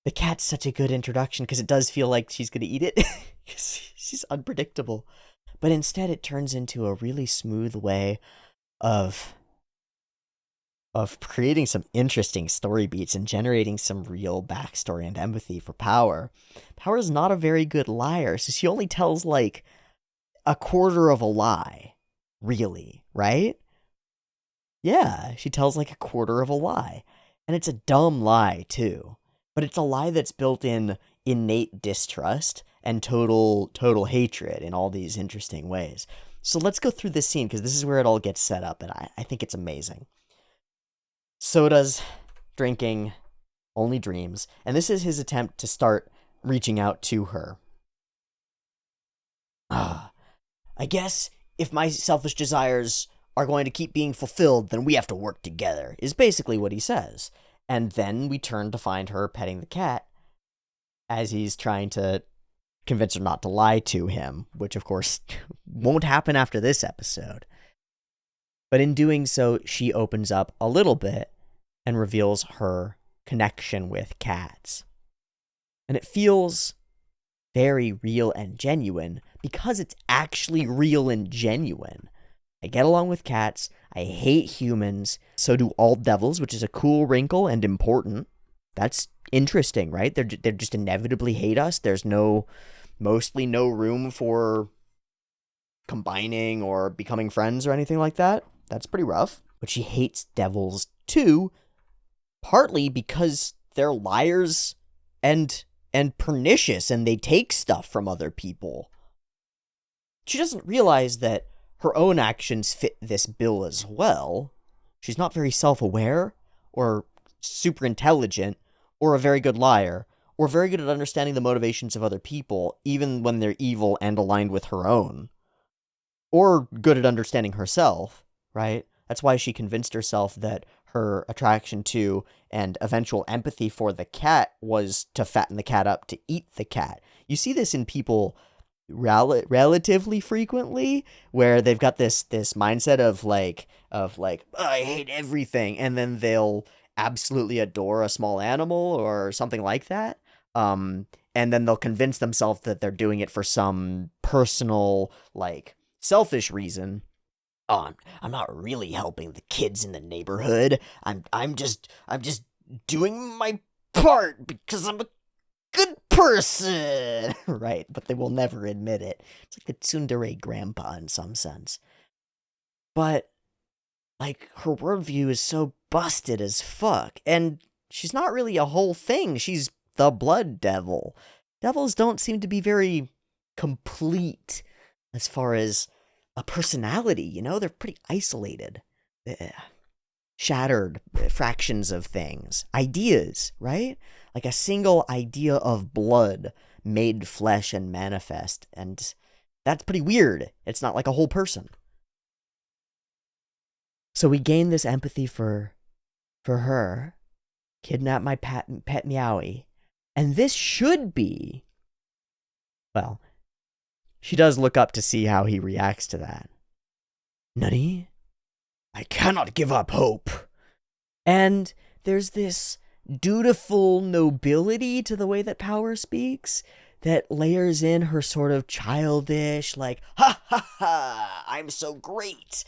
The cat's such a good introduction, because it does feel like she's going to eat it. She's unpredictable. But instead it turns into a really smooth way of creating some interesting story beats and generating some real backstory and empathy for Power. Power's not a very good liar, so she only tells, like, a quarter of a lie, really, right? Yeah, she tells, like, a quarter of a lie. And it's a dumb lie, too. But it's a lie that's built in innate distrust and total hatred in all these interesting ways. So let's go through this scene, because this is where it all gets set up, and I think it's amazing. Soda's drinking only dreams, and this is his attempt to start reaching out to her. I guess if my selfish desires are going to keep being fulfilled, then we have to work together, is basically what he says. And then we turn to find her petting the cat as he's trying to convince her not to lie to him, which of course won't happen after this episode. But in doing so, she opens up a little bit and reveals her connection with cats. And it feels very real and genuine because it's actually real and genuine. I get along with cats. I hate humans. So do all devils, which is a cool wrinkle and important. That's interesting, right? They just inevitably hate us. There's mostly no room for combining or becoming friends or anything like that. That's pretty rough. But she hates devils too, partly because they're liars and pernicious, and they take stuff from other people. She doesn't realize that her own actions fit this bill as well. She's not very self-aware, or super intelligent, or a very good liar, or very good at understanding the motivations of other people, even when they're evil and aligned with her own. Or good at understanding herself, right? That's why she convinced herself that her attraction to and eventual empathy for the cat was to fatten the cat up to eat the cat. You see this in people relatively frequently, where they've got this mindset of like I hate everything, and then they'll absolutely adore a small animal or something like that. And then they'll convince themselves that they're doing it for some personal, like, selfish reason. Oh, I'm not really helping the kids in the neighborhood. I'm just doing my part because I'm a good person. Right, but they will never admit it. It's like the tsundere grandpa in some sense. But, like, her worldview is so busted as fuck. And she's not really a whole thing. She's the blood devil. Devils don't seem to be very complete as far as a personality, you know? They're pretty isolated. Shattered fractions of things. Ideas, right? Like a single idea of blood made flesh and manifest. And that's pretty weird. It's not like a whole person. So we gain this empathy for her, kidnap my pet Meowie, and this should be, well, she does look up to see how he reacts to that. Nani? I cannot give up hope. And there's this dutiful nobility to the way that Power speaks that layers in her sort of childish, like, ha ha ha, I'm so great,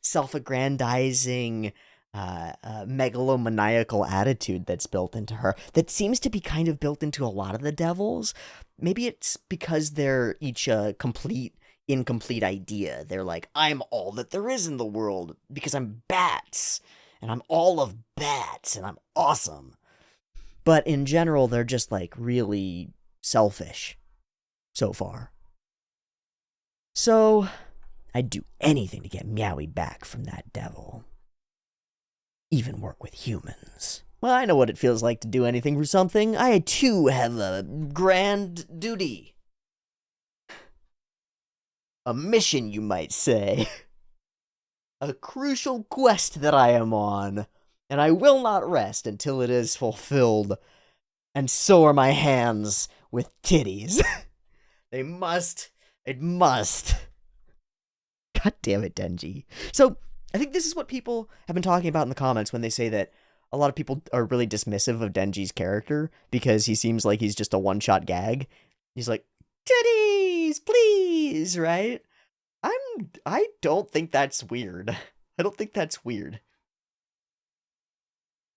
self-aggrandizing, megalomaniacal attitude that's built into her, that seems to be kind of built into a lot of the devils. Maybe it's because they're each a incomplete idea. They're like, I'm all that there is in the world because I'm bats, and I'm all of bats, and I'm awesome. But in general, they're just like really selfish so far. So I'd do anything to get Meowie back from that devil. Even work with humans. Well, I know what it feels like to do anything for something. I, too, have a grand duty. A mission, you might say. A crucial quest that I am on. And I will not rest until it is fulfilled. And so are my hands with titties. It must. God damn it, Denji. So, I think this is what people have been talking about in the comments when they say that a lot of people are really dismissive of Denji's character because he seems like he's just a one-shot gag. He's like, titties, please, right? I don't think that's weird. I don't think that's weird.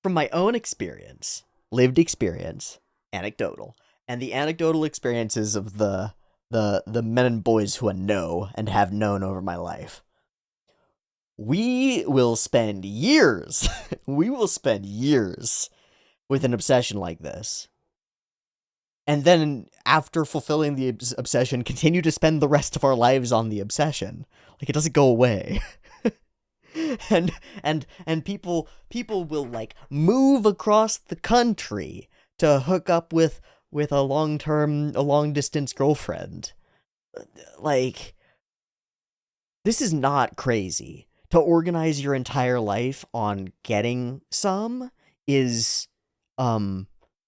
From my own experience, lived experience, anecdotal, and the anecdotal experiences of the men and boys who I know and have known over my life, we will spend years with an obsession like this. And then, after fulfilling the obsession, continue to spend the rest of our lives on the obsession. Like, it doesn't go away. and people will, like, move across the country to hook up with a long-distance girlfriend. Like, this is not crazy. To organize your entire life on getting some is,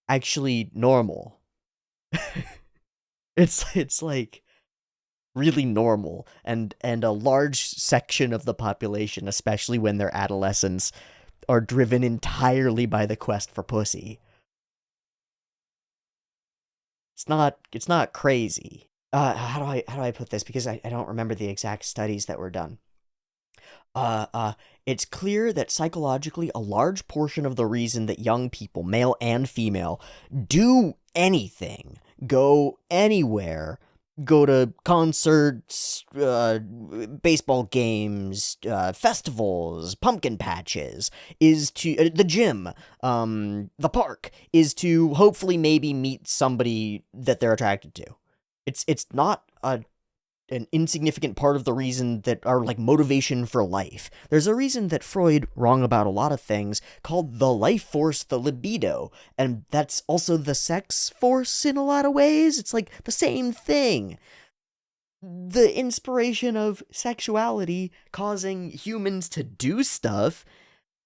actually normal. It's like really normal, and a large section of the population, especially when they're adolescents, are driven entirely by the quest for pussy. It's not crazy. How do I put this? Because I don't remember the exact studies that were done. It's clear that psychologically a large portion of the reason that young people, male and female, do anything, go anywhere, go to concerts, baseball games, festivals, pumpkin patches, is to, the gym, the park, is to hopefully maybe meet somebody that they're attracted to. It's not an insignificant part of the reason that are like motivation for life. There's a reason that Freud, wrong about a lot of things, called the life force the libido, and that's also the sex force in a lot of ways. It's like the same thing. The inspiration of sexuality causing humans to do stuff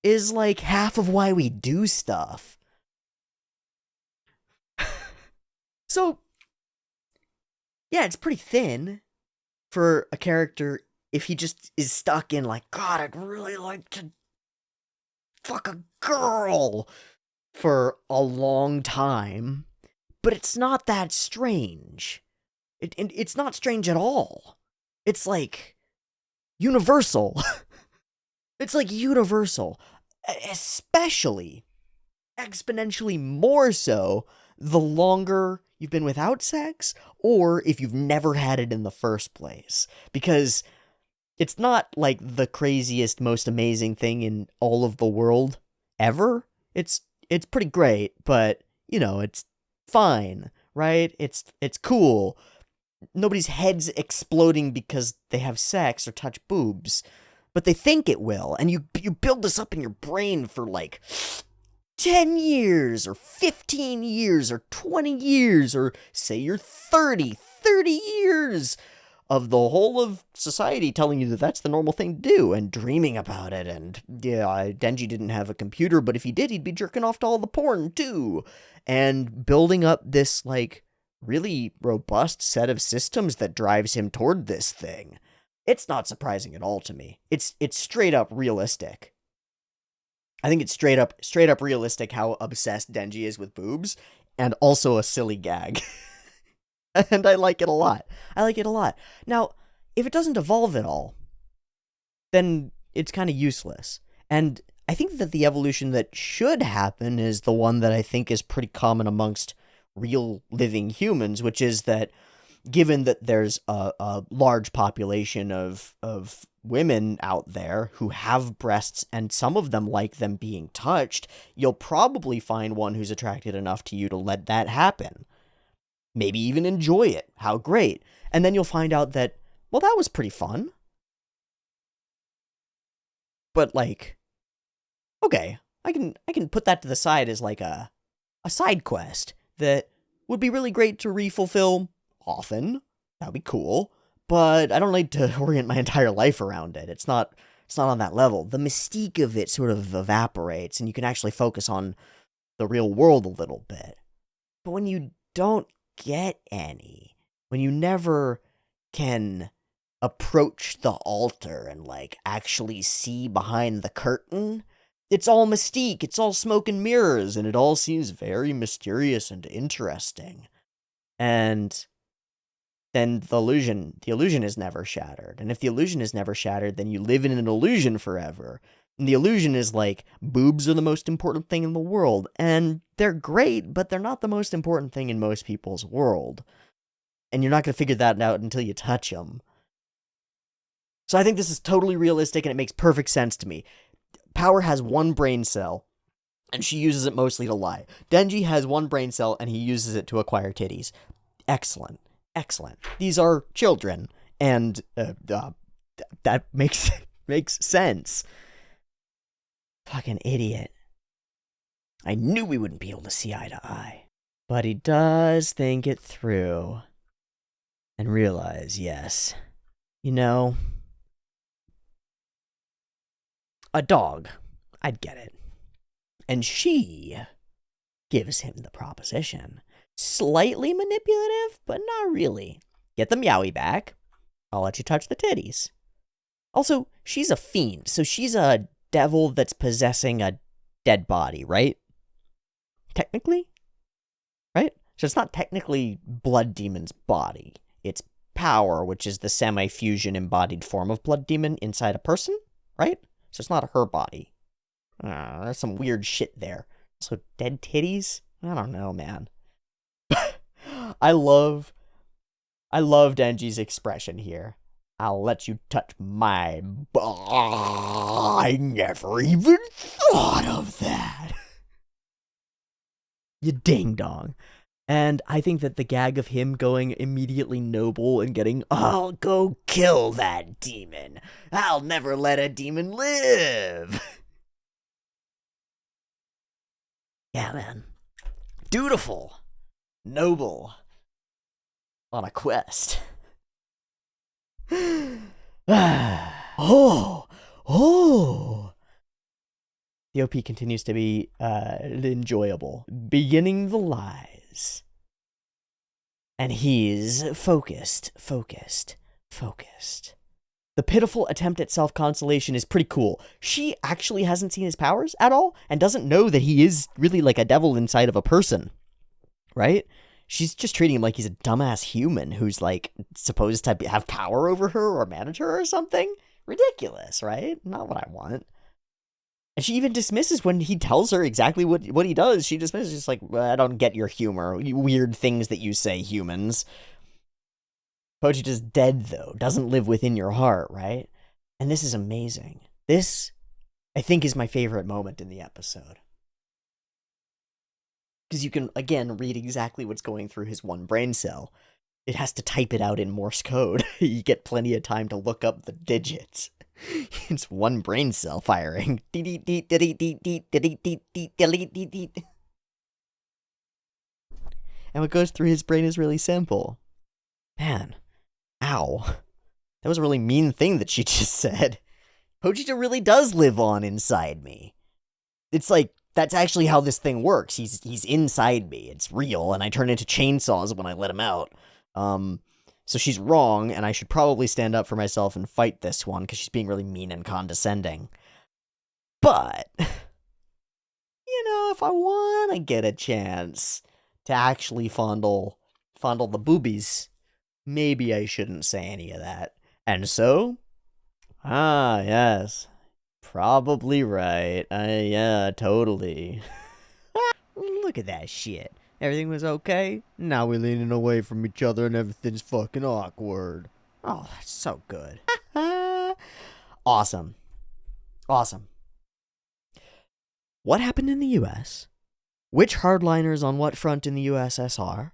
is like half of why we do stuff. So, yeah, it's pretty thin for a character if he just is stuck in like, God, I'd really like to fuck a girl for a long time. But it's not that strange. It's not strange at all. It's like universal. It's like universal. Especially, exponentially more so, the longer you've been without sex, or if you've never had it in the first place. Because it's not like the craziest, most amazing thing in all of the world ever. It's it's pretty great, but, it's fine, right? It's cool. Nobody's head's exploding because they have sex or touch boobs, but they think it will, and you build this up in your brain for, 10 years, or 15 years, or 20 years, or say you're 30 years of the whole of society telling you that that's the normal thing to do, and dreaming about it. And yeah, Denji didn't have a computer, but if he did, he'd be jerking off to all the porn too, and building up this really robust set of systems that drives him toward this thing. It's not surprising at all to me. It's straight up realistic. I think it's straight up realistic how obsessed Denji is with boobs, and also a silly gag. And I like it a lot. Now, if it doesn't evolve at all, then it's kind of useless. And I think that the evolution that should happen is the one that I think is pretty common amongst real living humans, which is that given that there's a large population of women out there who have breasts, and some of them like them being touched, you'll probably find one who's attracted enough to you to let that happen. Maybe even enjoy it. How great. And then you'll find out that, well, that was pretty fun. But okay, I can put that to the side as a side quest that would be really great to re-fulfill often. That'd be cool. But I don't need to orient my entire life around it. It's not on that level. The mystique of it sort of evaporates, and you can actually focus on the real world a little bit. But when you don't get any, when you never can approach the altar and actually see behind the curtain, it's all mystique, it's all smoke and mirrors, and it all seems very mysterious and interesting. And then the illusion is never shattered. And if the illusion is never shattered, then you live in an illusion forever. And the illusion is boobs are the most important thing in the world. And they're great, but they're not the most important thing in most people's world. And you're not going to figure that out until you touch them. So I think this is totally realistic, and it makes perfect sense to me. Power has one brain cell, and she uses it mostly to lie. Denji has one brain cell, and he uses it to acquire titties. Excellent. These are children, and that makes sense. Fucking idiot. I knew we wouldn't be able to see eye to eye. But he does think it through and realize, yes, a dog, I'd get it. And she gives him the proposition. Slightly manipulative, but not really. Get the meowie back. I'll let you touch the titties. Also, she's a fiend, so she's a devil that's possessing a dead body, right? Technically? Right? So it's not technically Blood Demon's body. It's power, which is the semi-fusion embodied form of Blood Demon inside a person, right? So it's not her body. There's some weird shit there. So dead titties? I don't know, man. I love Denji's expression here. I'll let you touch my I never even thought of that. You ding dong. And I think that the gag of him going immediately noble and getting, I'll go kill that demon. I'll never let a demon live. Yeah, man. Dutiful. Noble. On a quest. Oh. The OP continues to be enjoyable. Beginning the lies. And he's focused. The pitiful attempt at self-consolation is pretty cool. She actually hasn't seen his powers at all and doesn't know that he is really like a devil inside of a person. Right? She's just treating him like he's a dumbass human who's supposed to have power over her or manage her or something. Ridiculous, right? Not what I want. And she even dismisses when he tells her exactly what he does. She dismisses, just I don't get your humor. You weird things that you say, humans. Pochita's dead, though. Doesn't live within your heart, right? And this is amazing. This, I think, is my favorite moment in the episode. Because you can, again, read exactly what's going through his one brain cell. It has to type it out in Morse code. You get plenty of time to look up the digits. It's one brain cell firing. And what goes through his brain is really simple. Man, ow. That was a really mean thing that she just said. Pojito really does live on inside me. It's like, that's actually how this thing works. He's inside me. It's real, and I turn into chainsaws when I let him out. So she's wrong, and I should probably stand up for myself and fight this one, because she's being really mean and condescending. But, if I want to get a chance to actually fondle the boobies, maybe I shouldn't say any of that. And so, yes, probably right. Yeah, totally. Look at that shit. Everything was okay? Now we're leaning away from each other and everything's fucking awkward. Oh, that's so good. Awesome. Awesome. What happened in the US? Which hardliners on what front in the USSR?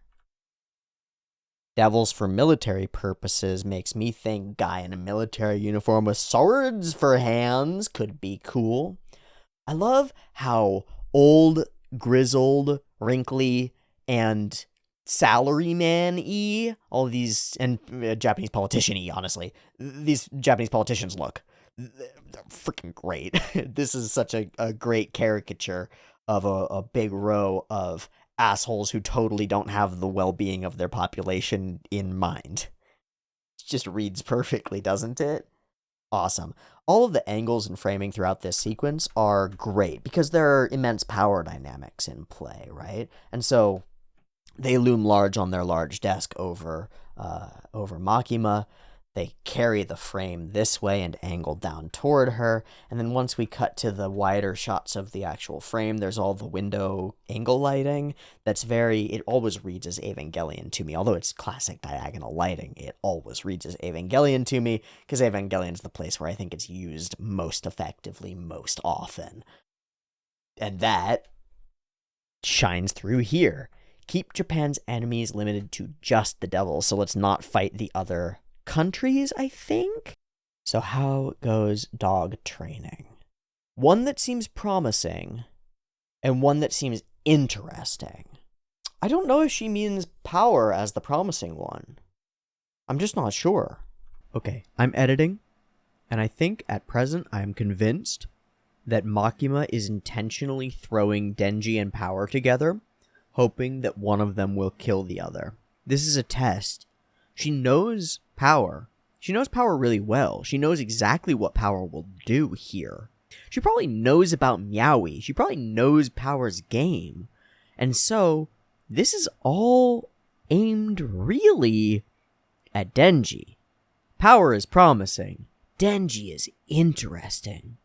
Devils for military purposes makes me think guy in a military uniform with swords for hands could be cool. I love how old, grizzled, wrinkly, and salaryman-y, all these, and Japanese politician-y, honestly, these Japanese politicians look. They're freaking great. This is such a great caricature of a big row of assholes who totally don't have the well-being of their population in mind. It just reads perfectly, doesn't it? Awesome. All of the angles and framing throughout this sequence are great because there are immense power dynamics in play, right? And so they loom large on their large desk over Makima. They carry the frame this way and angle down toward her. And then once we cut to the wider shots of the actual frame, there's all the window angle lighting. It always reads as Evangelion to me. Although it's classic diagonal lighting, it always reads as Evangelion to me, because Evangelion's the place where I think it's used most effectively, most often. And that shines through here. Keep Japan's enemies limited to just the devils, so let's not fight the other countries, I think. So how goes dog training? One that seems promising, and one that seems interesting. I don't know if she means power as the promising one. I'm just not sure. Okay, I'm editing, and I think at present I am convinced that Makima is intentionally throwing Denji and Power together, hoping that one of them will kill the other. This is a test. She knows Power. She knows Power really well. She knows exactly what Power will do here. She probably knows about Meowie. She probably knows Power's game. And so, this is all aimed really at Denji. Power is promising. Denji is interesting.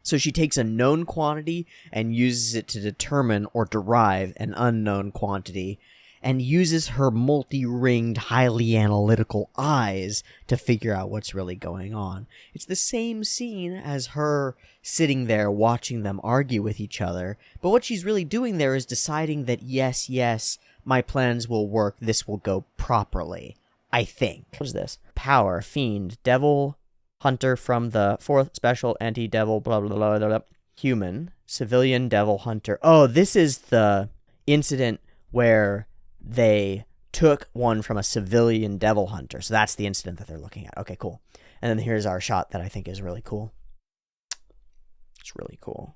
So she takes a known quantity and uses it to determine or derive an unknown quantity, and uses her multi-ringed, highly analytical eyes to figure out what's really going on. It's the same scene as her sitting there watching them argue with each other, but what she's really doing there is deciding that yes, my plans will work, this will go properly. I think. What is this? Power, Fiend, Devil, Hunter from the 4th Special, Anti-Devil, blah, blah, blah, blah, blah. Human, Civilian, Devil, Hunter. Oh, this is the incident where they took one from a civilian devil hunter. So that's the incident that they're looking at. Okay, cool. And then here's our shot that I think is really cool. It's really cool.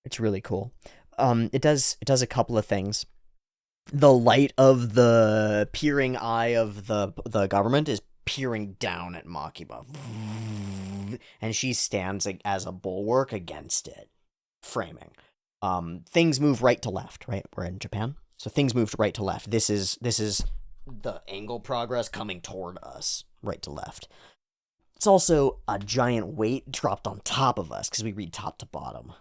It's really cool. It does a couple of things. The light of the peering eye of the government is peering down at Makima. And she stands as a bulwark against it. Framing. Things move right to left, right? We're in Japan. So things moved right to left. This is the angle progress coming toward us, right to left. It's also a giant weight dropped on top of us, because we read top to bottom.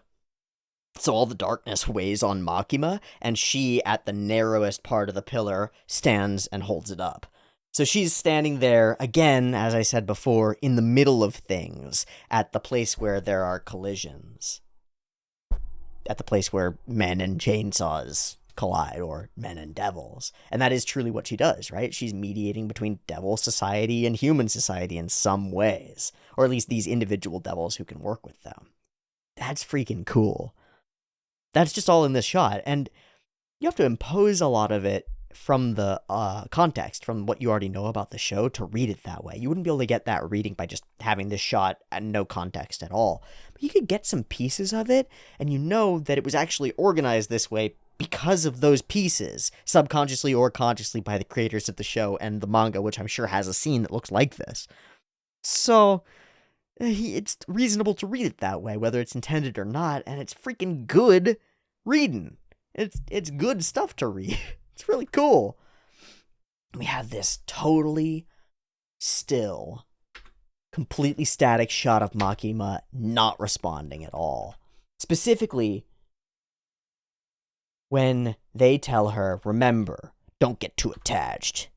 So all the darkness weighs on Makima, and she, at the narrowest part of the pillar, stands and holds it up. So she's standing there, again, as I said before, in the middle of things, at the place where there are collisions. at the place where men and chainsaws collide, or men and devils. And that is truly what she does, right? She's mediating between devil society and human society in some ways, or at least these individual devils who can work with them. That's freaking cool. That's just all in this shot, and you have to impose a lot of it from the context, from what you already know about the show, to read it that way. You wouldn't be able to get that reading by just having this shot and no context at all. But you could get some pieces of it, and you know that it was actually organized this way because of those pieces, subconsciously or consciously, by the creators of the show and the manga, which I'm sure has a scene that looks like this. So it's reasonable to read it that way, whether it's intended or not, and it's freaking good reading. It's good stuff to read. It's really cool. We have this totally still, completely static shot of Makima not responding at all. Specifically, when they tell her, remember, don't get too attached.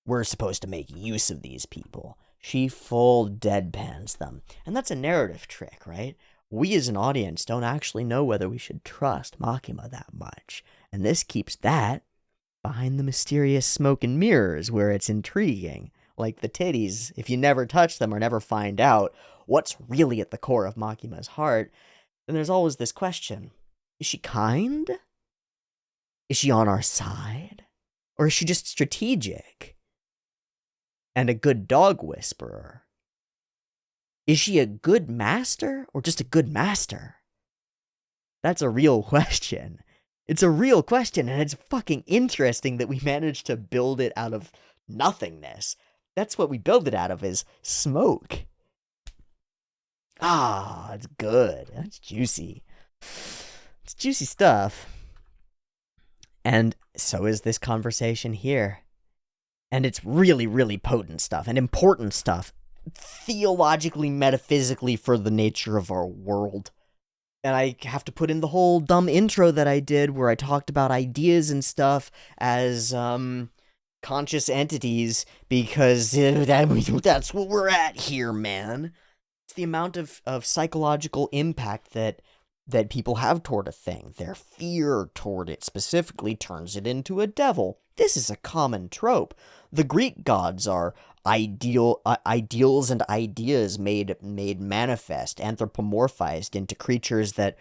We're supposed to make use of these people. She full deadpans them. And that's a narrative trick, right? We as an audience don't actually know whether we should trust Makima that much. And this keeps that behind the mysterious smoke and mirrors where it's intriguing. Like the titties, if you never touch them or never find out what's really at the core of Makima's heart, then there's always this question. Is she kind? Is she on our side? Or is she just strategic? And a good dog whisperer? Is she a good master or just a good master? That's a real question. It's a real question, and it's fucking interesting that we managed to build it out of nothingness. That's what we build it out of, is smoke. Ah, it's good. That's juicy. It's juicy stuff. And so is this conversation here. And it's really, really potent stuff and important stuff, theologically, metaphysically, for the nature of our world. And I have to put in the whole dumb intro that I did where I talked about ideas and stuff as conscious entities, because that's what we're at here, man. It's the amount of psychological impact that people have toward a thing. Their fear toward it specifically turns it into a devil. This is a common trope. The Greek gods are ideals and ideas made manifest, anthropomorphized into creatures that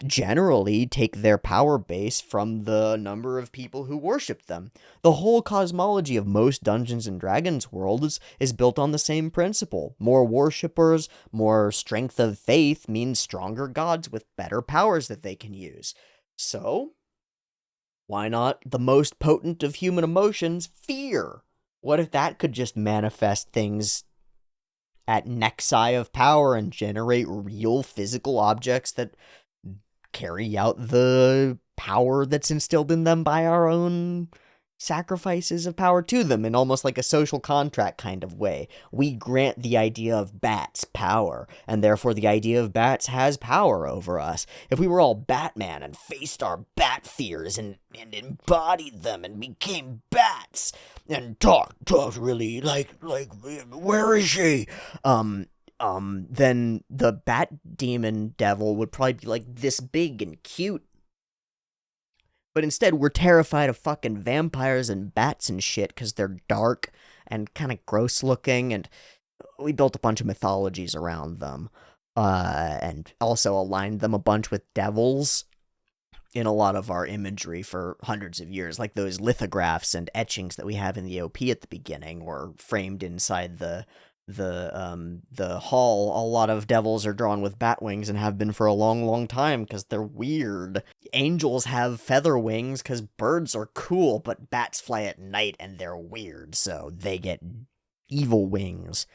generally take their power base from the number of people who worship them. The whole cosmology of most Dungeons and Dragons worlds is built on the same principle. More worshippers, more strength of faith means stronger gods with better powers that they can use. So, why not the most potent of human emotions, fear? What if that could just manifest things at nexi of power and generate real physical objects that carry out the power that's instilled in them by our own sacrifices of power to them, in almost like a social contract kind of way? We grant the idea of bats power, and therefore the idea of bats has power over us. If we were all Batman and faced our bat fears and embodied them and became bats and talked really like where is she? Then the bat demon devil would probably be like this big and cute. But instead, we're terrified of fucking vampires and bats and shit because they're dark and kind of gross looking, and we built a bunch of mythologies around them. And also aligned them a bunch with devils in a lot of our imagery for hundreds of years. Like those lithographs and etchings that we have in the OP at the beginning were framed inside the hall. A lot of devils are drawn with bat wings and have been for a long time because they're weird. Angels have feather wings because birds are cool, but bats fly at night and they're weird, so they get evil wings.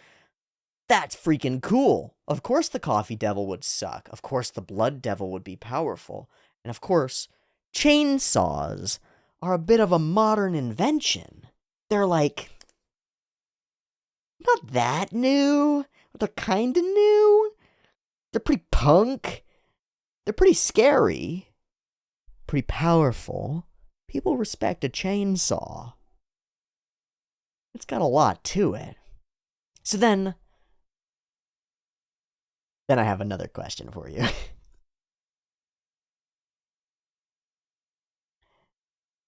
That's freaking cool. Of course the coffee devil would suck. Of course the blood devil would be powerful. And of course, chainsaws are a bit of a modern invention. They're like, not that new, but they're kinda new. They're pretty punk. They're pretty scary. Pretty powerful. People respect a chainsaw. It's got a lot to it. So then I have another question for you.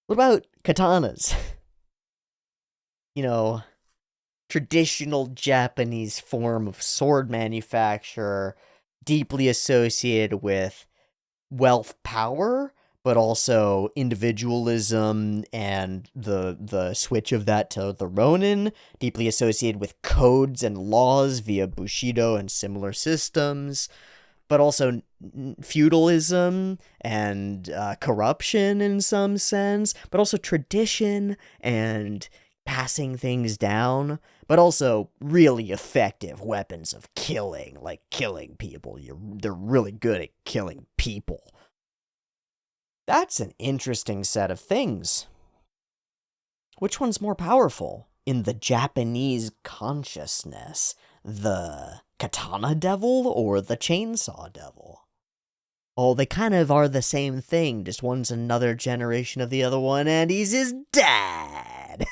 What about katanas? You know, traditional Japanese form of sword manufacture, deeply associated with wealth, power, but also individualism and the switch of that to the Ronin, deeply associated with codes and laws via Bushido and similar systems, but also feudalism and corruption in some sense, but also tradition and passing things down, but also really effective weapons of killing, like killing people. They're really good at killing people. That's an interesting set of things. Which one's more powerful in the Japanese consciousness? The katana devil or the chainsaw devil? Oh, they kind of are the same thing, just one's another generation of the other one, and he's his dad.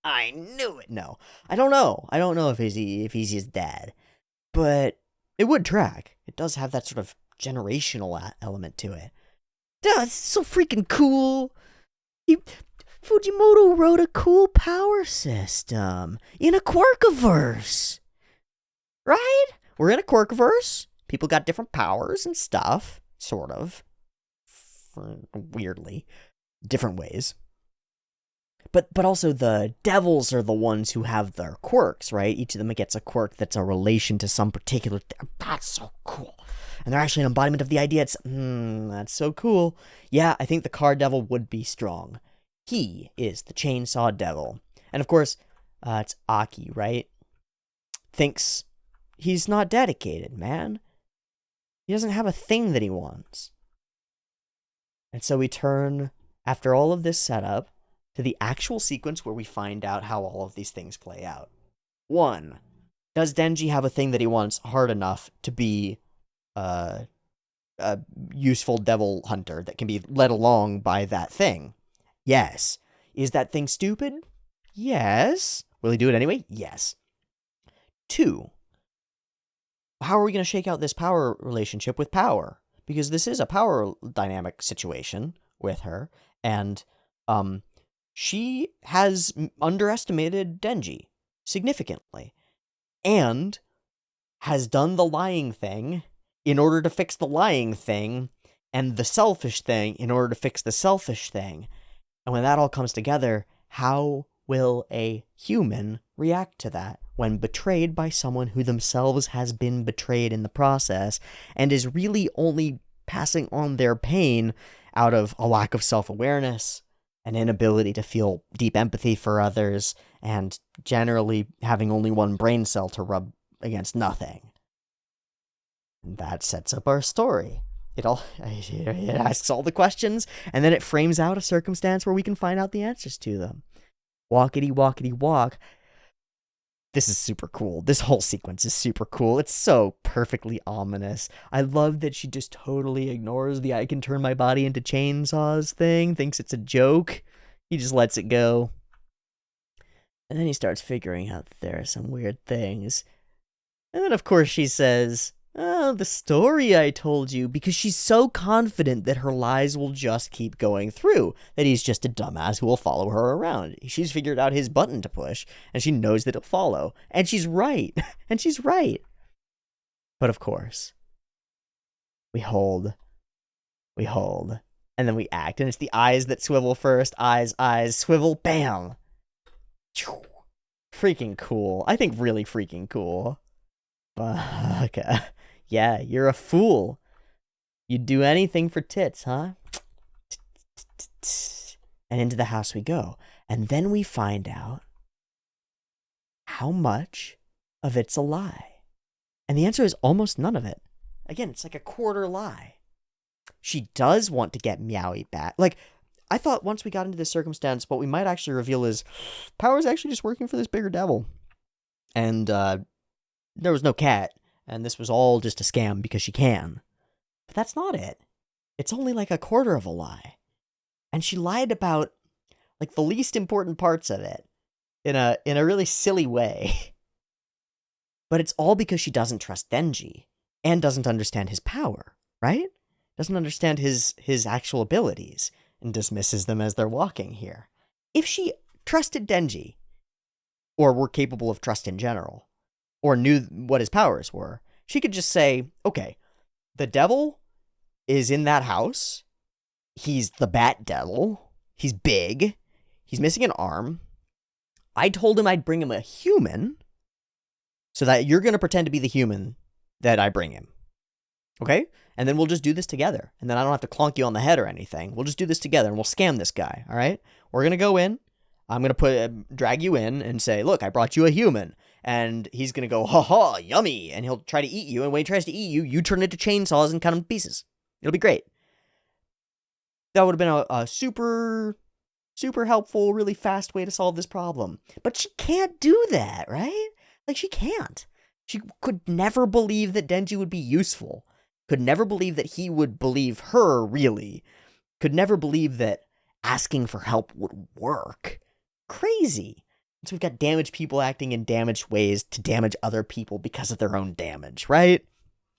I knew it. No, I don't know. I don't know if he's his dad, but it would track. It does have that sort of generational element to it. Duh, it's so freaking cool. Fujimoto wrote a cool power system in a Quirkiverse. Right? We're in a Quirkiverse. People got different powers and stuff, sort of. Weirdly. Different ways. But also the devils are the ones who have their quirks, right? Each of them gets a quirk that's a relation to some particular thing. That's so cool. And they're actually an embodiment of the idea. It's, that's so cool. Yeah, I think the car devil would be strong. He is the chainsaw devil. And of course, it's Aki, right? Thinks he's not dedicated, man. He doesn't have a thing that he wants. And so we turn, after all of this setup, to the actual sequence where we find out how all of these things play out. 1. Does Denji have a thing that he wants hard enough to be a useful devil hunter that can be led along by that thing? Yes. Is that thing stupid? Yes. Will he do it anyway? Yes. 2. How are we going to shake out this power relationship with power? Because this is a power dynamic situation with her, and she has underestimated Denji significantly, and has done the lying thing in order to fix the lying thing, and the selfish thing in order to fix the selfish thing. And when that all comes together, how will a human react to that when betrayed by someone who themselves has been betrayed in the process and is really only passing on their pain out of a lack of self-awareness, an inability to feel deep empathy for others, and generally having only one brain cell to rub against nothing? And that sets up our story. It asks all the questions, and then it frames out a circumstance where we can find out the answers to them. Walkity, walkity, walk. This is super cool. This whole sequence is super cool. It's so perfectly ominous. I love that she just totally ignores the I can turn my body into chainsaws thing, thinks it's a joke. He just lets it go. And then he starts figuring out that there are some weird things. And then, of course, she says, "Oh, the story I told you," because she's so confident that her lies will just keep going through, that he's just a dumbass who will follow her around. She's figured out his button to push, and she knows that he'll follow. And she's right. And she's right. But of course, we hold, and then we act. And it's the eyes that swivel first. Eyes, swivel, bam. Freaking cool. I think really freaking cool. Fuck. Yeah, you're a fool. You'd do anything for tits, huh? And into the house we go. And then we find out how much of it's a lie. And the answer is almost none of it. Again, it's like a quarter lie. She does want to get Meowie back. Like, I thought once we got into this circumstance, what we might actually reveal is Power's actually just working for this bigger devil. And there was no cat. And this was all just a scam because she can. But that's not it. It's only like a quarter of a lie. And she lied about like the least important parts of it in a really silly way. But it's all because she doesn't trust Denji and doesn't understand his power, right? Doesn't understand his actual abilities. and dismisses them as they're walking here. If she trusted Denji, or were capable of trust in general, or knew what his powers were, she could just say, okay, the devil is in that house. He's the Bat Devil. He's big. He's missing an arm. I told him I'd bring him a human, so that you're going to pretend to be the human that I bring him. Okay? And then we'll just do this together. And then I don't have to clonk you on the head or anything. We'll just do this together, and we'll scam this guy, all right? We're going to go in. I'm going to drag you in and say, look, I brought you a human. And he's going to go, ha ha, yummy. And he'll try to eat you. And when he tries to eat you, you turn into chainsaws and cut him to pieces. It'll be great. That would have been a super, super helpful, really fast way to solve this problem. But she can't do that, right? Like, she can't. She could never believe that Denji would be useful. Could never believe that he would believe her, really. Could never believe that asking for help would work. Crazy. So we've got damaged people acting in damaged ways to damage other people because of their own damage, right?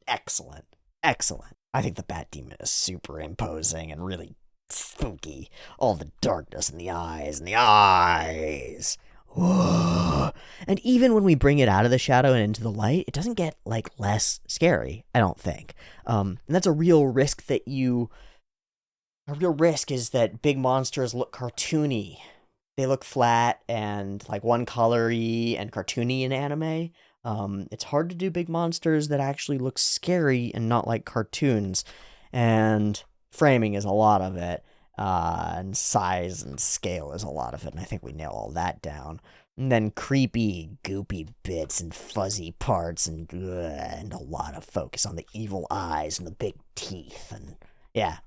Excellent. Excellent. I think the Bat Demon is super imposing and really spooky. All the darkness in the eyes and the eyes. Whoa. And even when we bring it out of the shadow and into the light, it doesn't get, like, less scary, I don't think. And that's a real risk that a real risk is that big monsters look cartoony. They look flat and, like, one-colory and cartoony in anime. It's hard to do big monsters that actually look scary and not like cartoons. And framing is a lot of it. And size and scale is a lot of it. And I think we nail all that down. And then creepy, goopy bits and fuzzy parts and a lot of focus on the evil eyes and the big teeth. And yeah,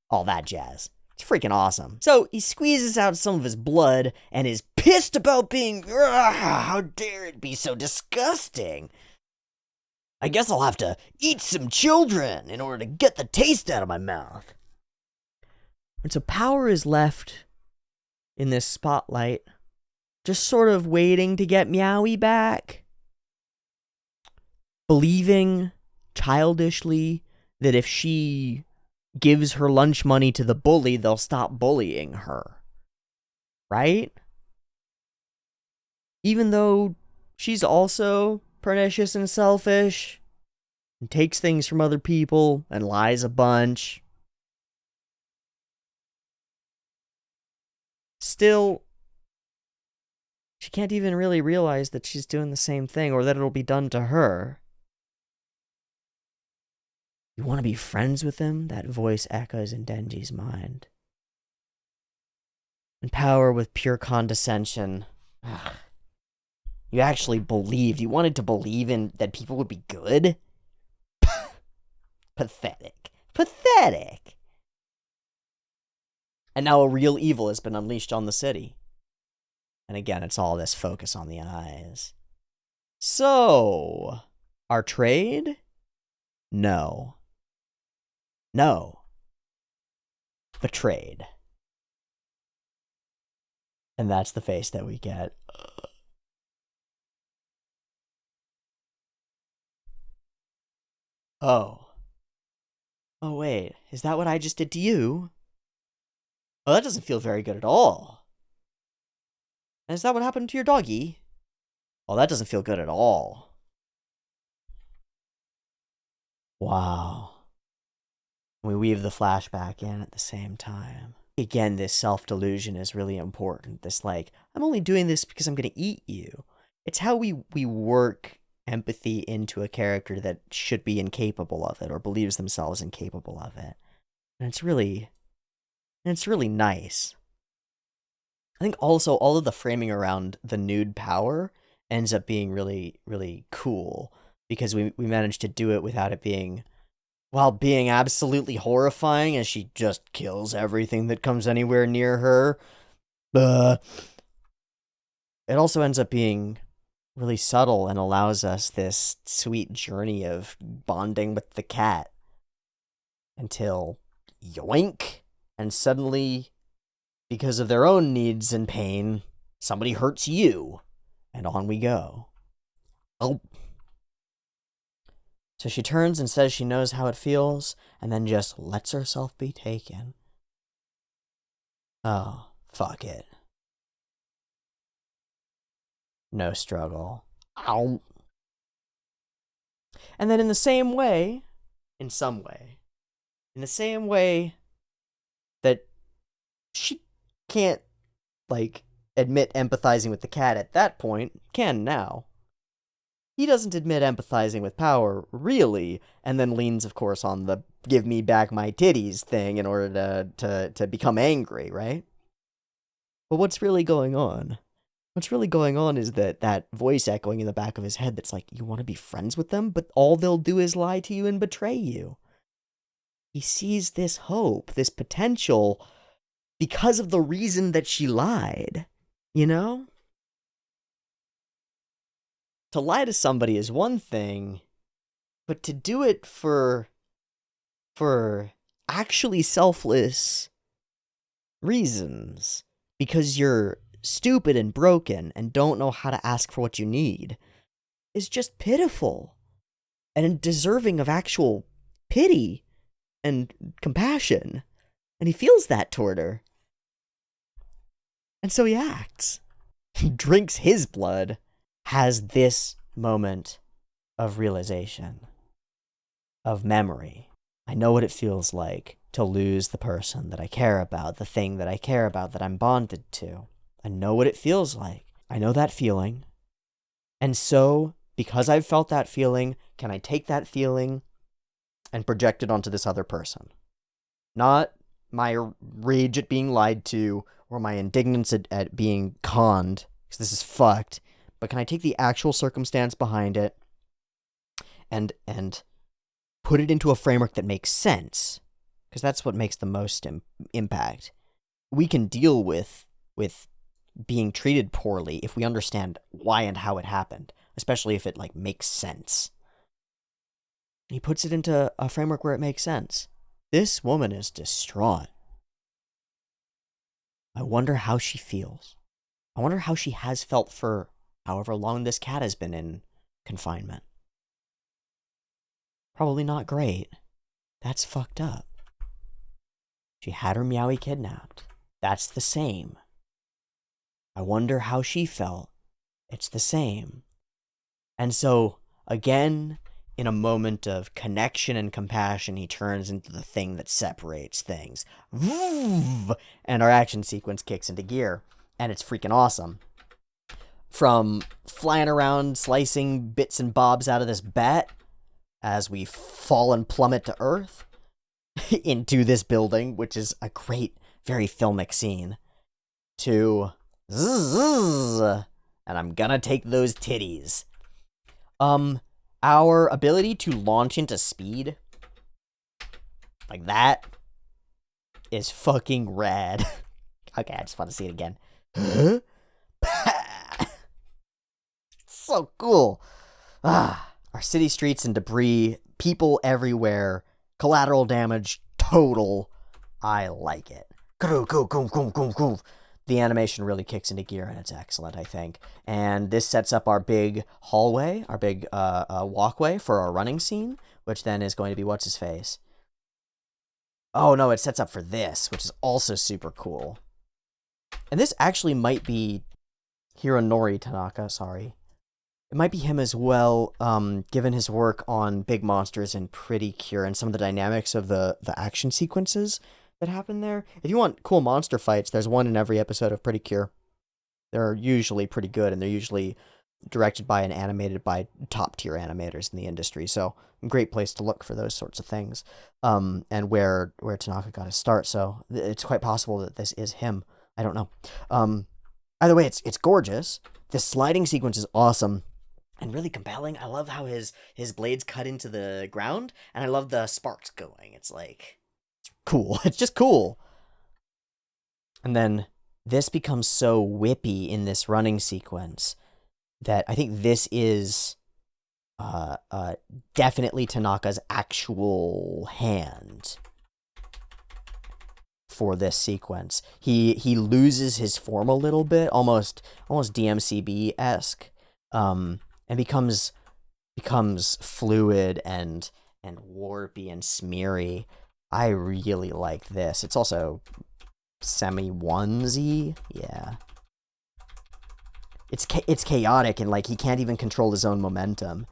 all that jazz. It's freaking awesome. So he squeezes out some of his blood and is pissed about being, how dare it be so disgusting. I guess I'll have to eat some children in order to get the taste out of my mouth. And so Power is left in this spotlight, just sort of waiting to get Meowie back. Believing childishly that if she gives her lunch money to the bully, they'll stop bullying her. Right? Even though she's also pernicious and selfish, and takes things from other people, and lies a bunch. Still, she can't even really realize that she's doing the same thing, or that it'll be done to her. You want to be friends with him? That voice echoes in Denji's mind. And Power, with pure condescension. You actually believed. You wanted to believe in that people would be good? Pathetic. Pathetic. And now a real evil has been unleashed on the city. And again, it's all this focus on the eyes. So, our trade? No. No. Betrayed. And that's the face that we get. Oh. Oh, wait. Is that what I just did to you? Oh, that doesn't feel very good at all. And is that what happened to your doggy? Oh, that doesn't feel good at all. Wow. We weave the flashback in at the same time. Again, this self-delusion is really important. This, like, I'm only doing this because I'm going to eat you. It's how we work empathy into a character that should be incapable of it or believes themselves incapable of it. And it's really nice. I think also all of the framing around the nude Power ends up being really, really cool because we managed to do it without it being, while being absolutely horrifying as she just kills everything that comes anywhere near her. It also ends up being really subtle and allows us this sweet journey of bonding with the cat until yoink, and suddenly, because of their own needs and pain, somebody hurts you, and on we go. Oh. So she turns and says she knows how it feels, and then just lets herself be taken. Oh, fuck it. No struggle. Ow. And then in the same way, in some way, in the same way that she can't, like, admit empathizing with the cat at that point, can now. He doesn't admit empathizing with power, really, and then leans, of course, on the give me back my titties thing in order to become angry, right? But what's really going on? What's really going on is that voice echoing in the back of his head that's like, you want to be friends with them, but all they'll do is lie to you and betray you. He sees this hope, this potential, because of the reason that she lied, you know? To lie to somebody is one thing, but to do it for actually selfless reasons, because you're stupid and broken and don't know how to ask for what you need, is just pitiful and deserving of actual pity and compassion. And he feels that toward her. And so he acts. He drinks his blood, has this moment of realization, of memory. I know what it feels like to lose the person that I care about, the thing that I care about, that I'm bonded to. I know what it feels like. I know that feeling. And so, because I've felt that feeling, can I take that feeling and project it onto this other person? Not my rage at being lied to or my indignance at being conned, because this is fucked, but can I take the actual circumstance behind it and put it into a framework that makes sense? Because that's what makes the most impact. We can deal with being treated poorly if we understand why and how it happened, especially if it, like, makes sense. He puts it into a framework where it makes sense. This woman is distraught. I wonder how she feels. I wonder how she has felt for however long this cat has been in confinement. Probably not great. That's fucked up. She had her Meowie kidnapped. That's the same. I wonder how she felt. It's the same. And so, again, in a moment of connection and compassion, he turns into the thing that separates things. And our action sequence kicks into gear. And it's freaking awesome. From flying around, slicing bits and bobs out of this bat, as we fall and plummet to Earth, into this building, which is a great, very filmic scene, to zzz, and I'm gonna take those titties. Our ability to launch into speed, like that, is fucking rad. Okay, I just want to see it again. So cool. Our city streets and debris, people everywhere, collateral damage, total. I like it. The animation really kicks into gear, and it's excellent, I think. And this sets up our big hallway, our big walkway for our running scene, which then is going to be what's-his-face. Oh, no, it sets up for this, which is also super cool. And this actually might be Hironori Tanaka, sorry. It might be him as well, given his work on big monsters and Pretty Cure and some of the dynamics of the action sequences that happen there. If you want cool monster fights, there's one in every episode of Pretty Cure. They're usually pretty good, and they're usually directed by and animated by top-tier animators in the industry, so great place to look for those sorts of things, and where Tanaka got his start, so it's quite possible that this is him. I don't know. Either way, it's gorgeous. This sliding sequence is awesome and really compelling. I love how his blades cut into the ground, and I love the sparks going. It's like, it's cool. It's just cool. And then this becomes so whippy in this running sequence that I think this is definitely Tanaka's actual hand for this sequence. He loses his form a little bit, almost DMCB-esque, and becomes fluid and warpy and smeary. I really like this. It's also semi-onesie. Yeah. It's chaotic, and like he can't even control his own momentum.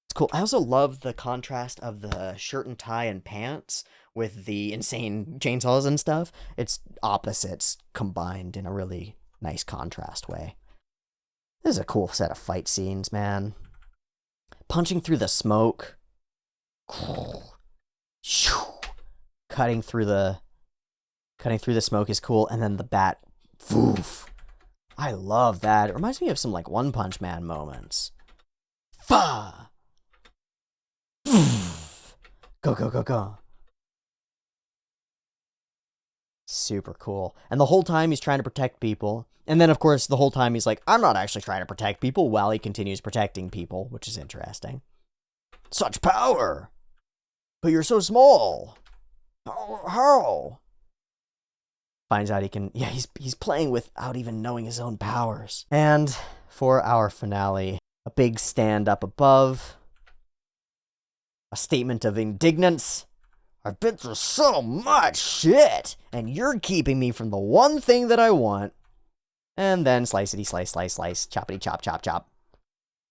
It's cool. I also love the contrast of the shirt and tie and pants with the insane chainsaws and stuff. It's opposites combined in a really nice contrast way. This is a cool set of fight scenes, man. Punching through the smoke. Cutting through the smoke is cool, and then the bat. Foof. I love that. It reminds me of some like One Punch Man moments. Fa! Go, go, go, go. Super cool. And the whole time he's trying to protect people. And then, of course, the whole time he's like, I'm not actually trying to protect people, while he continues protecting people, which is interesting. Such power! But you're so small! How? Finds out he can... Yeah, he's playing without even knowing his own powers. And for our finale, a big stand up above. A statement of indignance. I've been through so much shit, and you're keeping me from the one thing that I want. And then slicey slice, slice, slice, choppity chop, chop, chop.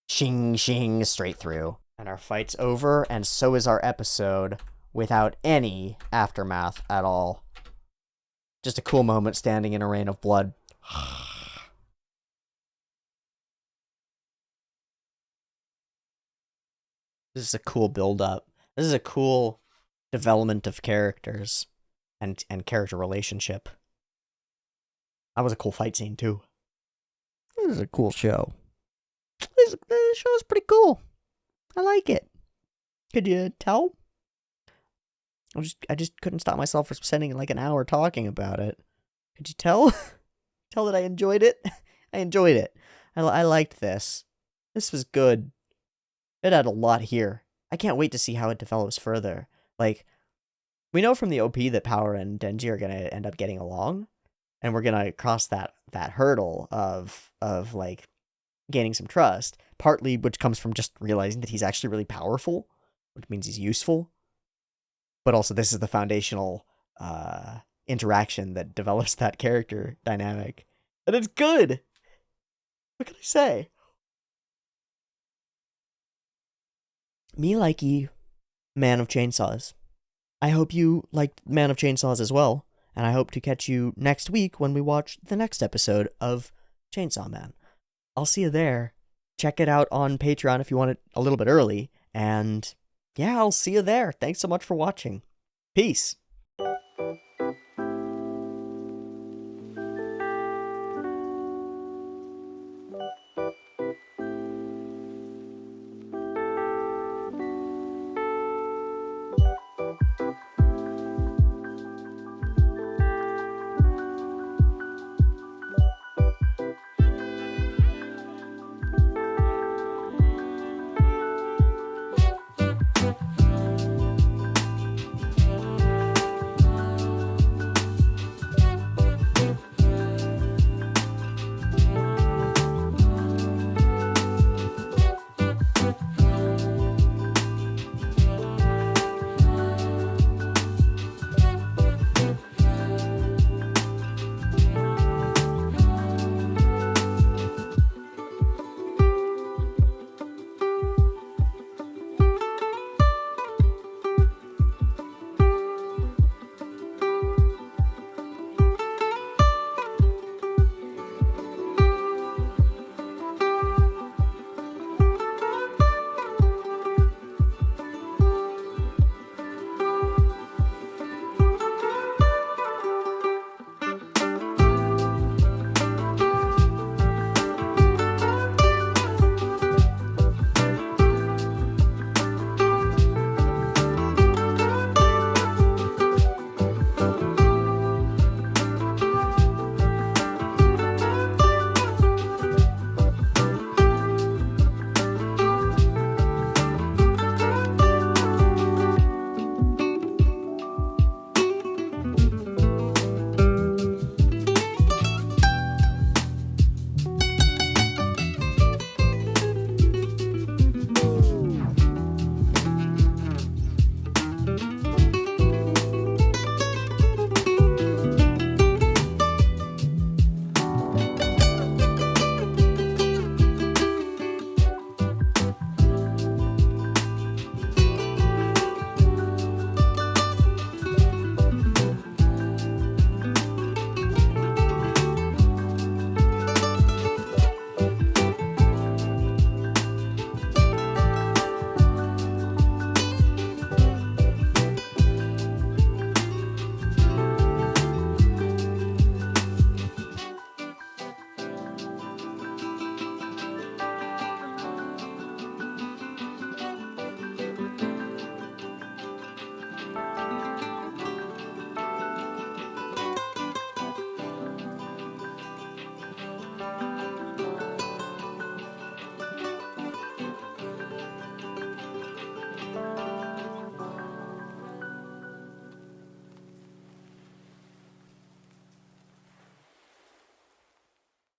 Shing, shing, straight through. And our fight's over, and so is our episode, without any aftermath at all. Just a cool moment standing in a rain of blood. This is a cool build-up. This is a cool development of characters and character relationship. That was a cool fight scene, too. This is a cool show. This show is pretty cool. I like it. Could you tell? I just couldn't stop myself from spending like an hour talking about it. Could you tell? Tell that I enjoyed it? I enjoyed it. I liked this. This was good. It had a lot here. I can't wait to see how it develops further. Like, we know from the OP that Power and Denji are gonna end up getting along, and we're gonna cross that hurdle of like gaining some trust. Partly which comes from just realizing that he's actually really powerful, which means he's useful. But also this is the foundational interaction that develops that character dynamic. And it's good! What can I say? Me likey Man of Chainsaws. I hope you liked Man of Chainsaws as well, and I hope to catch you next week when we watch the next episode of Chainsaw Man. I'll see you there. Check it out on Patreon if you want it a little bit early, and yeah, I'll see you there. Thanks so much for watching. Peace.